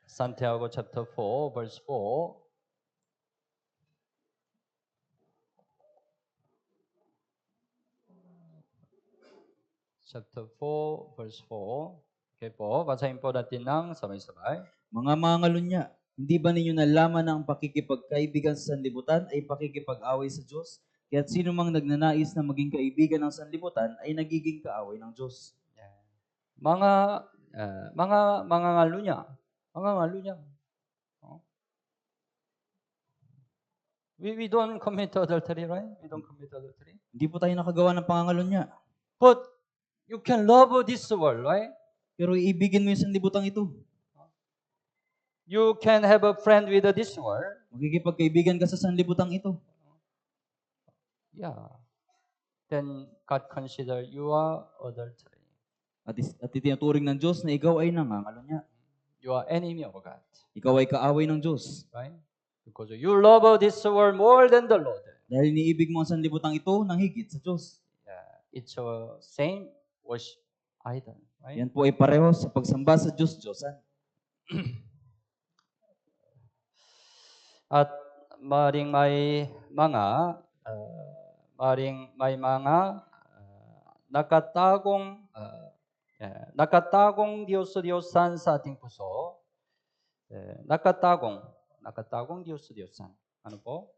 S1: Santiago chapter 4, verse 4. Chapter 4, verse 4. Okay po, basahin po natin ng sabay-sabay.
S2: Mga mangalunya, hindi ba ninyo nalaman na ang pakikipagkaibigan sa sanlibutan ay pakikipag-away sa Diyos? Kaya't sino mang nagnanais na maging kaibigan ng sanlibutan ay nagiging kaaway ng Diyos.
S1: Mga ngalunya. We don't commit adultery, right? We don't commit adultery.
S2: Hindi po tayo nakagawa ng pangangalunya.
S1: But you can love this world, right?
S2: Pero iibigin mo yung sanlibutang ito.
S1: You can have a friend with this world.
S2: Makikipagkaibigan ka sa sanlibutang ito.
S1: Yeah. Then God consider you are adultery.
S2: At itinuturing ng Diyos na ikaw ay nangangalunya.
S1: You are enemy of God.
S2: Ikaw ay kaaway ng Diyos.
S1: Right? Because you love this world more than the Lord.
S2: Dahil iniibig mo ang sanlibutang ito nang higit sa Diyos.
S1: It's a same worship idol. Right?
S2: Yan po ay pareho sa pagsamba sa Diyos-Diyosan.
S1: At maring may mga nakatagong Diyos-Diyosan sa ating puso. Nakatagong Diyos-Diyosan. Ano po?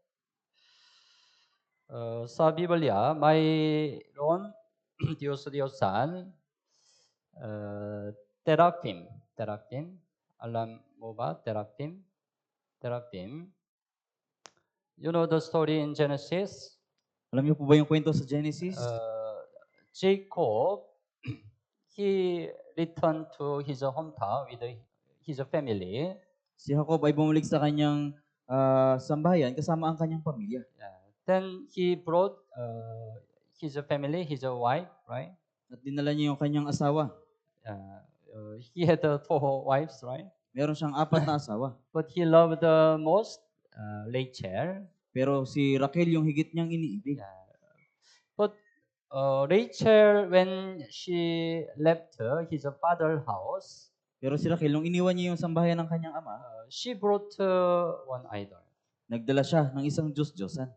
S1: Sa Biblia, mayroon Diyos-Diyosan, teraphim. Alam mo ba? Teraphim. You know the story in Genesis?
S2: Alam niyo po ba yung kwento sa Genesis?
S1: Jacob, he returned to his hometown with his family.
S2: Si Jacob ay bumalik sa kanyang sambahayan kasama ang kanyang pamilya.
S1: Then he brought his family, his wife, right?
S2: At dinala niya yung kanyang asawa.
S1: He had 4 wives, right?
S2: Meron siyang 4 na asawa.
S1: But he loved the most Rachel.
S2: Pero si Raquel yung higit niyang iniibig.
S1: But Rachel, when she left his father's house,
S2: pero si Raquel, nung iniwan niya yung sambahayan ng kanyang ama,
S1: she brought one idol.
S2: Nagdala siya ng isang Diyos-Diyosan.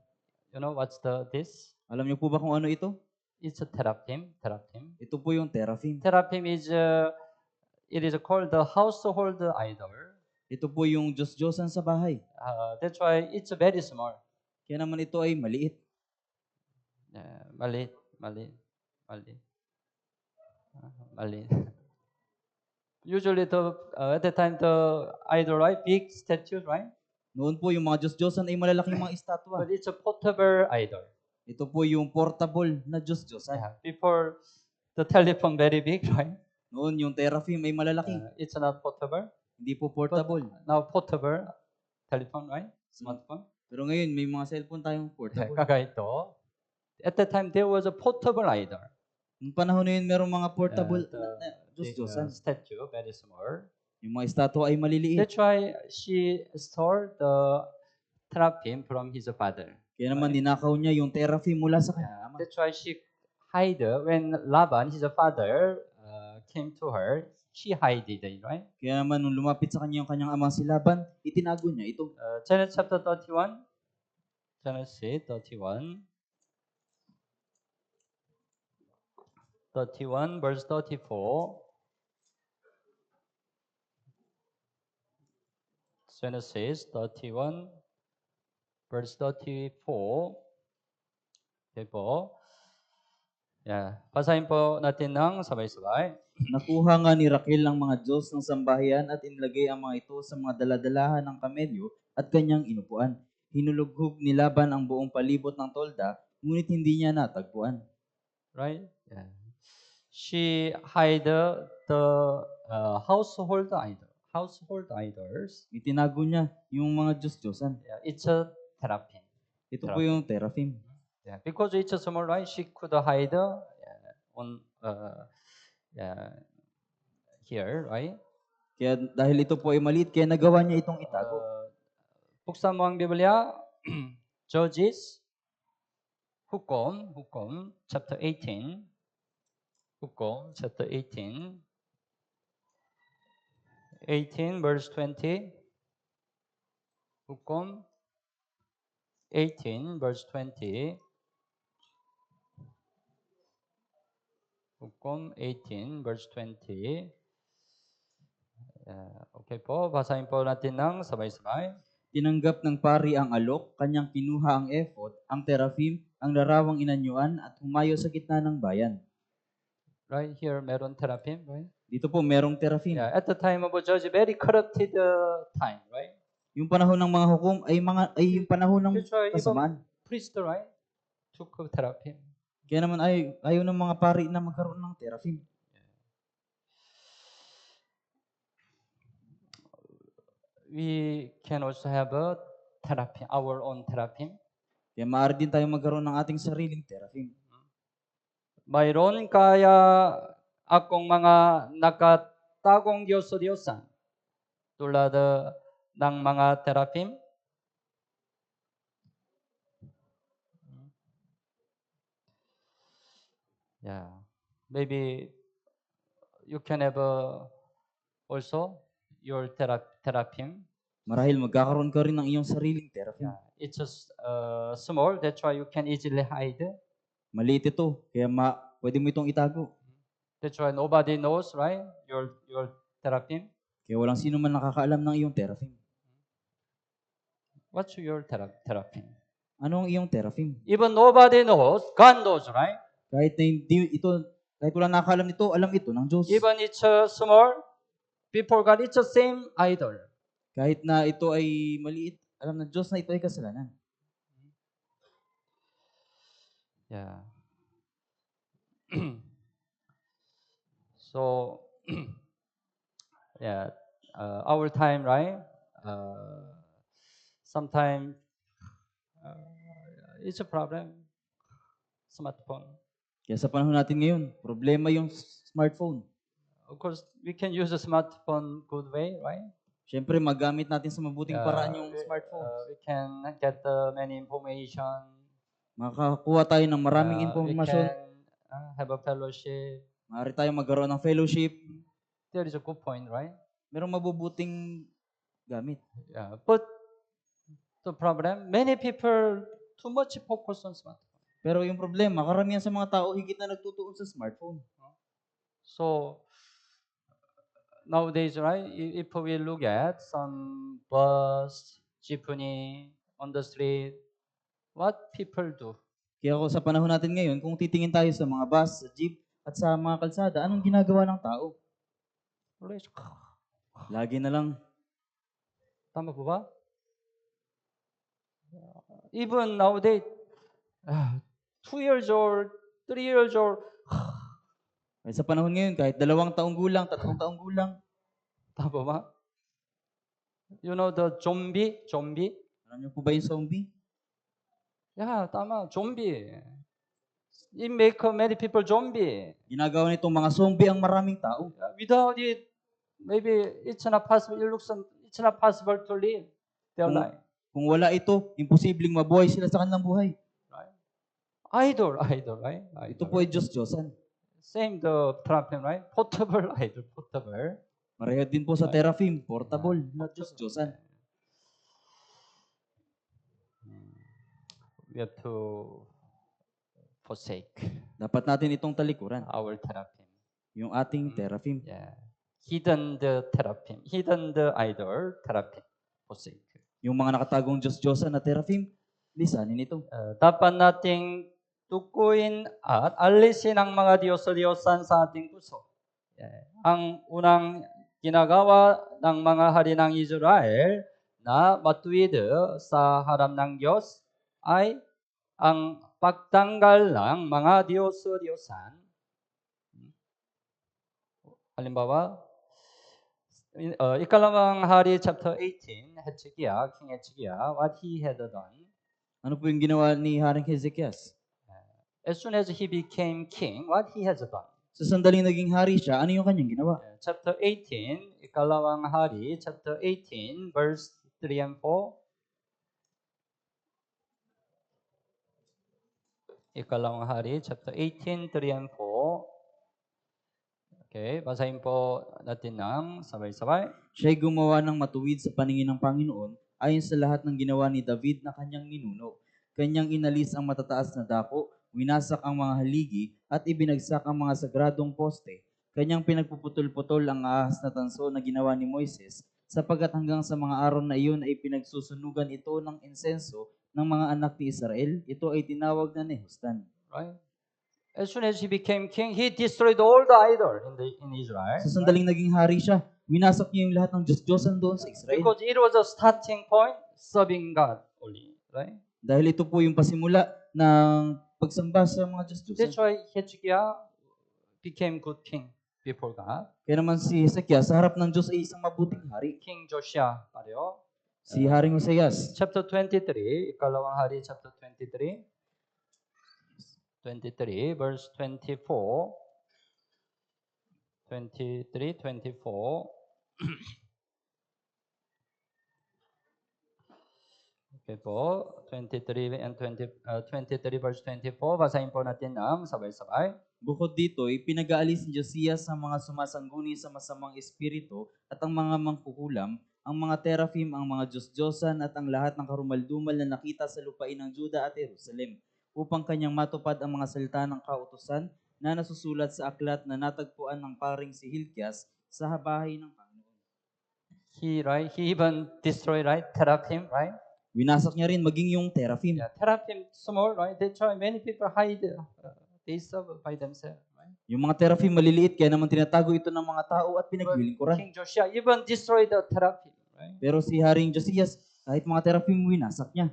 S1: You know what's this?
S2: Alam niyo po ba kung ano ito?
S1: It's a teraphim.
S2: Ito po yung teraphim.
S1: Teraphim is it is called the household idol.
S2: Ito po yung Diyos-Diyosan sa bahay.
S1: That's why it's very small.
S2: Kaya naman ito ay maliit.
S1: Maliit. Usually at the time the idol, right? Big statues, right?
S2: Noon po yung mga Diyos-Diyosan ay malalaking mga estatwa.
S1: But it's a portable idol.
S2: Ito po yung portable na Diyos-Diyosan.
S1: Before the telephone very big, right?
S2: Noon yung teraphim ay malalaki.
S1: It's not portable.
S2: Hindi po portable.
S1: But now portable telephone, right? Smartphone.
S2: Pero ngayon may mga cellphone tayong portable.
S1: Kagaya ito. At that time there was a portable idol.
S2: Noong panahon na yun, merong mga portable na Diyos-Diyosan.
S1: Statue, very small.
S2: Yung mga estatwa ay maliliit.
S1: That's why she stole the teraphim from his father.
S2: Kaya naman ninakaw niya yung teraphim mula sa kanyang
S1: Yeah,
S2: ama.
S1: that's why she hid when Laban, his father, came to her. She hid it, right?
S2: Kaya naman nung lumapit sa kanya yung kanyang amang si Laban, itinago niya ito.
S1: Genesis chapter 31. Genesis 31. 31 verse 34. Genesis 31 verse 34. Okay po. Yeah. Basahin po natin ng sabay-sabay.
S2: Nakuha nga ni Raquel ang mga Diyos ng sambahayan at inilagay ang mga ito sa mga daladalahan ng kamelyo at kanyang inupuan. Hinulughog ni Laban ang buong palibot ng tolda, ngunit hindi niya natagpuan.
S1: Right? Yeah. She hid the household idols.
S2: Itinago niya yung mga Diyos-Diyosan.
S1: Yeah, it's a therapy.
S2: Ito po yung teraphim.
S1: Yeah, because it's a small, right? She could hide on here, right?
S2: Kaya dahil ito po ay maliit, kaya nagawa niya itong itago.
S1: Buksan mo ang Biblia, Judges, Hukom, chapter 18. Hukom, chapter 18. 18 verse 20. Hukom 18 verse 20. Hukom 18 verse 20. Okay po, basahin po natin ng sabay-sabay.
S2: Tinanggap ng pari ang alok, kanyang kinuha ang ephod, ang teraphim, ang larawang inanyuan at humayo sa gitna ng bayan.
S1: Right here, meron teraphim, right?
S2: Dito po merong teraphim.
S1: Yeah, at the time of Judges, very corrupted time, right?
S2: Yung panahon ng mga hukom ay yung panahon ng
S1: That's why
S2: kasamaan.
S1: even priest, right, took teraphim.
S2: Kaya naman ayaw ng mga pari na magkaroon ng teraphim.
S1: We can also have a teraphim, our own teraphim.
S2: Kaya maaari din tayo magkaroon ng ating sariling teraphim.
S1: Mayroon kaya akong mga nakatagong Diyos-Diyosan tulad ng mga teraphim? Yeah. Maybe you can have also your teraphim.
S2: Marahil magkakaroon ka rin ng iyong sariling teraphim.
S1: Yeah. It's just small, that's why you can easily hide.
S2: Maliit ito, kaya pwede mo itong itago.
S1: That's why nobody knows, right? Your teraphim.
S2: Kaya walang sino man nakakaalam ng iyong teraphim.
S1: What's your teraphim?
S2: Ano ang iyong teraphim?
S1: Even nobody knows, God knows, right?
S2: Kahit walang nakakaalam nito, alam ito ng Diyos.
S1: Even it's small, before God, it's the same idol.
S2: Kahit na ito ay maliit, alam ng Diyos na ito ay kasalanan.
S1: Yeah. So, yeah, our time, right? Sometimes it's a problem. Smartphone.
S2: Kaya sa panahon natin ngayon, problema yung smartphone.
S1: Of course, we can use a smartphone good way, right?
S2: Siyempre, magamit natin sa mabuting paraan yung smartphone.
S1: We can get many information.
S2: Makakakuha tayo ng maraming
S1: We
S2: impormasyon.
S1: can have a fellowship.
S2: Maaari tayong magkaroon ng fellowship.
S1: There is a good point, right?
S2: Merong mabubuting gamit.
S1: Yeah, but the problem, many people too much focus on smartphone.
S2: Pero yung problema, karamihan sa mga tao higit na nagtutuon sa smartphone.
S1: So nowadays, right? If we look at some bus, jeepney on the street, what people do?
S2: Kaya sa panahon natin ngayon, kung titingin tayo sa mga bus, sa jeep, at sa mga kalsada, anong ginagawa ng tao? Lagi na lang.
S1: Tama po ba? Even nowadays, 2 years old, 3 years old,
S2: Kahit sa panahon ngayon, kahit 2 taong gulang, 3 taong gulang.
S1: tama ba? You know the zombie?
S2: Alam niyo po ba yung zombie?
S1: Yeah, tama, zombie. It make many people zombie.
S2: Ginagawa nitong mga zombie ang maraming tao.
S1: Without it, maybe it's not possible. It's not possible to live their
S2: Kung,
S1: life.
S2: kung wala ito, imposibleng mabuhay sila sa kanilang buhay.
S1: Right? Idol, right?
S2: Ito
S1: Idol.
S2: po ay Diyos-Diyosan.
S1: Same the teraphim, right? Portable idol, portable.
S2: Mareho din po sa teraphim, portable na Diyos-Diyosan.
S1: We have to forsake
S2: Dapat natin itong talikuran,
S1: our teraphim.
S2: yung ating teraphim.
S1: Yeah. Hidden the teraphim, hidden the idol, teraphim, forsake.
S2: Yung mga nakatagong Diyos-Diyosan na teraphim, lisanin ito.
S1: Dapat nating tukuyin at alisin ang mga Diyos-Diyosan sa ating puso. Yeah. Ang unang ginagawa ng mga hari ng Israel na matuwid sa harap ng Diyos ay ang pagtanggal ng mga Diyos-Diyosan. Halimbawa, ikalawang hari chapter 18, Hezekiah, King Hezekiah, what he had done.
S2: Ano po yung ginawa ni Haring Hezekias?
S1: As soon as he became king, what he has done.
S2: Sa sandaling naging hari siya, ano yung kanyang ginawa?
S1: Chapter 18, ikalawang hari, chapter 18, verse 3 and 4. Ikalawang hari, chapter 18, 3 and 4. Okay, basahin po natin ng sabay-sabay.
S2: Siya'y gumawa ng matuwid sa paningin ng Panginoon ayon sa lahat ng ginawa ni David na kanyang ninuno. Kanyang inalis ang matataas na dako, winasak ang mga haligi, at ibinagsak ang mga sagradong poste. Kanyang pinagpuputol-putol ang ahas na tanso na ginawa ni Moises, sapagkat hanggang sa mga araw na iyon ay pinagsusunugan ito ng insenso ng mga anak ni Israel. Ito ay tinawag na Nehustan.
S1: Right? As soon as he became king, he destroyed all the idol in Israel.
S2: Sa sandaling naging hari siya, winasak niya yung lahat ng Diyos-Diyosan doon sa Israel.
S1: Because it was a starting point, serving God only. Right?
S2: Dahil ito po yung pasimula ng pagsamba sa mga Diyos-Diyosan.
S1: That's why Hezekiah became good king before God.
S2: Kaya naman si Hezekiah, sa harap ng Diyos ay isang mabuting hari.
S1: King Josiah pareho.
S2: Si Haring Hoseas.
S1: Chapter 23, ikalawang hari, chapter 23. 23, verse 24. 23, 24. Okay po, 23 and 23 verse 24. Basahin po natin ang sabay-sabay.
S2: Bukod dito, ipinag-aalis ni Josias sa mga sumasangguni sa masamang espiritu at ang mga mangkukulam, ang mga teraphim, ang mga Diyos-Diyosan at ang lahat ng karumaldumal na nakita sa lupain ng Juda at Jerusalem, upang kanyang matupad ang mga salita ng kautusan na nasusulat sa aklat na natagpuan ng paring si Hilkias sa bahay ng Panginoon.
S1: He even destroyed, teraphim, right?
S2: Winasak niya rin maging yung teraphim.
S1: Yeah, teraphim small, right? That's why many people hide. They serve by themselves, right?
S2: Yung mga teraphim maliliit, kaya naman tinatago ito ng mga tao at pinaglilingkuran.
S1: King Josiah even destroyed the teraphim, right?
S2: Pero si Haring Josias, kahit mga teraphim winasak niya.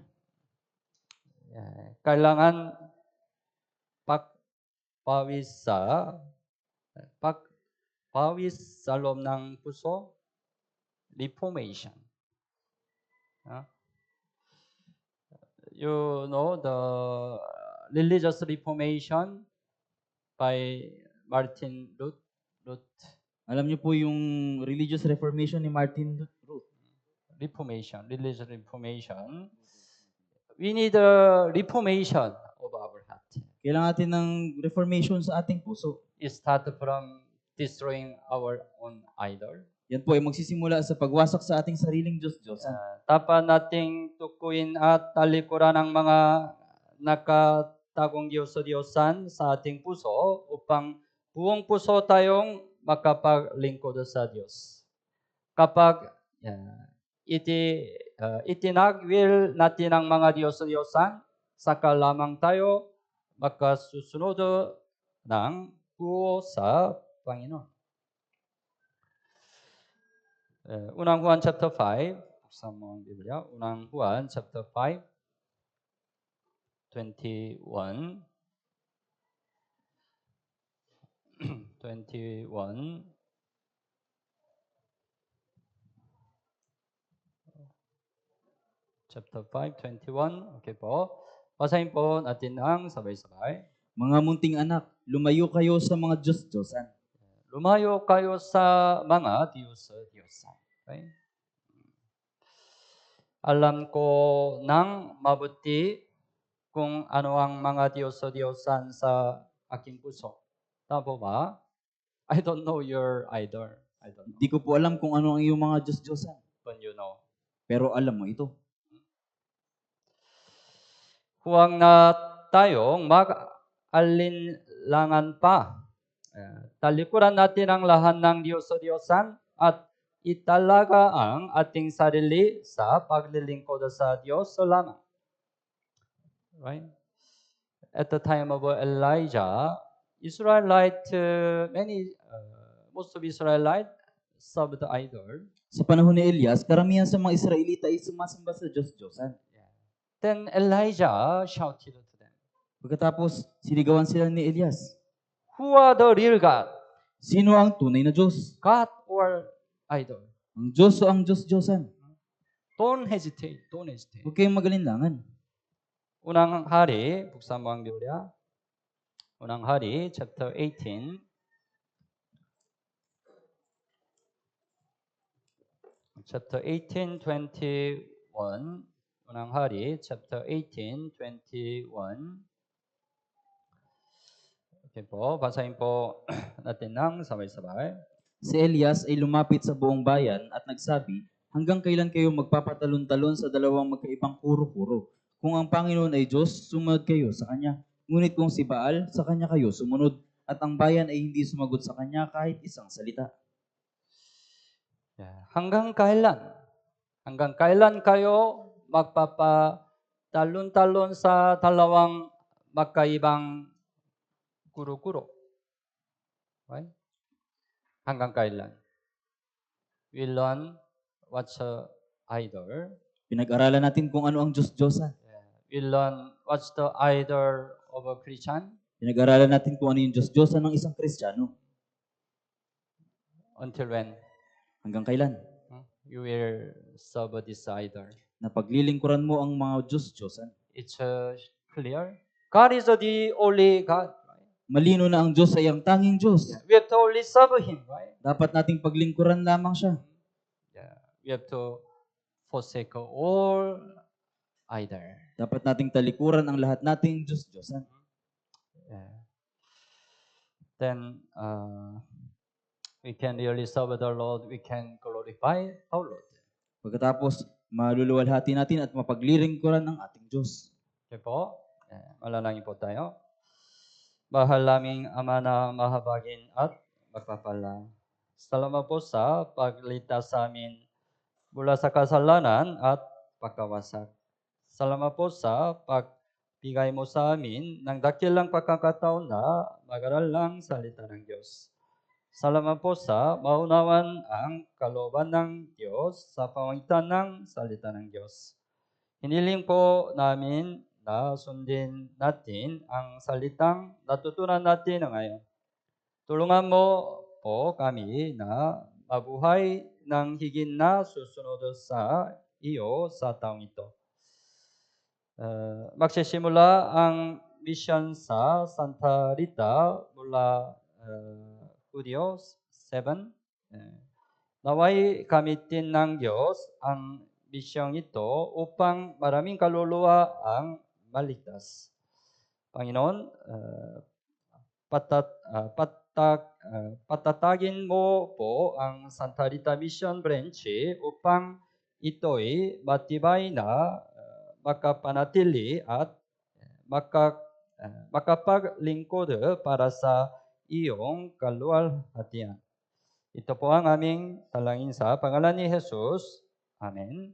S1: Yeah. Kailangan pagpawis sa loob ng puso, reformation. You know the religious reformation by Martin Luther.
S2: Alam niyo po yung religious reformation ni Martin Luther.
S1: Religious reformation. We need a reformation of our heart.
S2: Kailangan natin ng reformation sa ating puso.
S1: It starts from destroying our own idol.
S2: Yan po ay magsisimula sa pagwasak sa ating sariling Diyos-Diyosan.
S1: Dapat nating tukuyin at talikuran ang mga nakatagong Diyos-Diyosan sa ating puso upang buong puso tayong makapaglingkod sa Diyos. Kapag itinagwil natin ang mga Diyos-Diyosan, saka lamang tayo makasusunod ng buo sa Panginoon. Unang Juan chapter 5, buksan mo ang Biblia. Unang Juan chapter 5, 21. 21. Chapter 5, 21. Okay po. Basahin po natin ang sabay-sabay.
S2: Mga munting anak, lumayo kayo sa mga Diyos-Diyosan.
S1: lumayo kayo sa mga Diyos-Diyosan. Okay? Alam ko ng mabuti kung ano ang mga Diyos-Diyosan sa aking puso. Tama po ba? I don't know your idol. I don't know.
S2: Di ko po alam kung ano ang iyong mga Diyos-Diyosan.
S1: But you know.
S2: Pero alam mo ito.
S1: Huwag na tayong mag-alinlangan pa. Talikuran natin ang lahat ng Diyos-Diyosan at italaga ang ating sarili sa paglilingkod sa Diyos lamang. Right? At the time of Elijah, most of Israelite served the idol.
S2: Sa panahon ni Elias, karamihan sa mga Israelita ay sumasamba sa Diyos-Diyosan.
S1: Then Elijah shouted to them,
S2: Pagkatapos, sinigawan sila ni Elias.
S1: "Who are the real God?
S2: Sino ang tunay na Diyos?
S1: God or idol?"
S2: Ang Diyos o ang Diyos-Diyosan?
S1: Don't hesitate. Don't hesitate.
S2: Huwag kayong magalinlangan.
S1: Unang Hari, buksan mo ang Biblia. Unang Hari, chapter 18. Chapter 18, 21. Unang Hari, chapter 18, 21. Okay po, basahin po natin ng sabay-sabay.
S2: Si Elias ay lumapit sa buong bayan at nagsabi, hanggang kailan kayo magpapatalon-talon sa dalawang magkaibang puro-puro? Kung ang Panginoon ay Diyos, sumunod kayo sa Kanya. Ngunit kung si Baal, sa Kanya kayo sumunod. At ang bayan ay hindi sumagot sa Kanya kahit isang salita.
S1: Hanggang kailan? Hanggang kailan kayo magpapatalon-talon sa dalawang magkaibang guro-guro? Right? Hanggang kailan? We learn what's idol.
S2: Pinag-aralan natin kung ano ang Diyos-Diyosan.
S1: We learn what's the idol of a Christian.
S2: Pinag-aralan natin kung ano yung Diyos-Diyosan ng isang Kristiyano.
S1: Until when?
S2: Hanggang kailan?
S1: You will serve this idol.
S2: Na paglilingkuran mo ang mga Diyos-Diyosan.
S1: It's clear. God is the only God. Right?
S2: Malino na ang Diyos ay ang tanging Diyos.
S1: We have to only serve Him. Right?
S2: Dapat nating paglingkuran lamang siya.
S1: We have to forsake all idol.
S2: Dapat nating talikuran ang lahat nating Diyos-Diyosan.
S1: Then we can really serve the Lord. We can glorify our Lord.
S2: Pagkatapos, maluluwalhati natin at mapaglilingkuran ng ating Diyos.
S1: Okay po. Malalangin po tayo. Mahal naming Ama na mahabagin at magpapala. Salamat po sa pagligtas sa amin mula sa kasalanan at pagkawasak. Salamat po sa pagbigay mo sa amin ng dakilang pagkakataon na mag-aral ng salita ng Diyos. Salamat po sa maunawan ang kalooban ng Diyos sa pamamagitan ng salita ng Diyos. Hiniling po namin na sundin natin ang salitang natutunan natin ngayon. Tulungan mo po kami na mabuhay ng higit na susunod sa iyo sa taong ito. Magsisimula ang mission sa Santa Rita mula Hulyo 7. Naway gamitin ng Diyos ang misyong ito upang maraming kaluluwa ang maligtas. Panginoon, patatagin mo po ang Santa Rita Mission Branch upang ito'y matibay na makapanatili at makapaglingkod para sa iyong kaluwalhatian. Ito po ang aming talangin sa pangalan ni Jesus. Amen.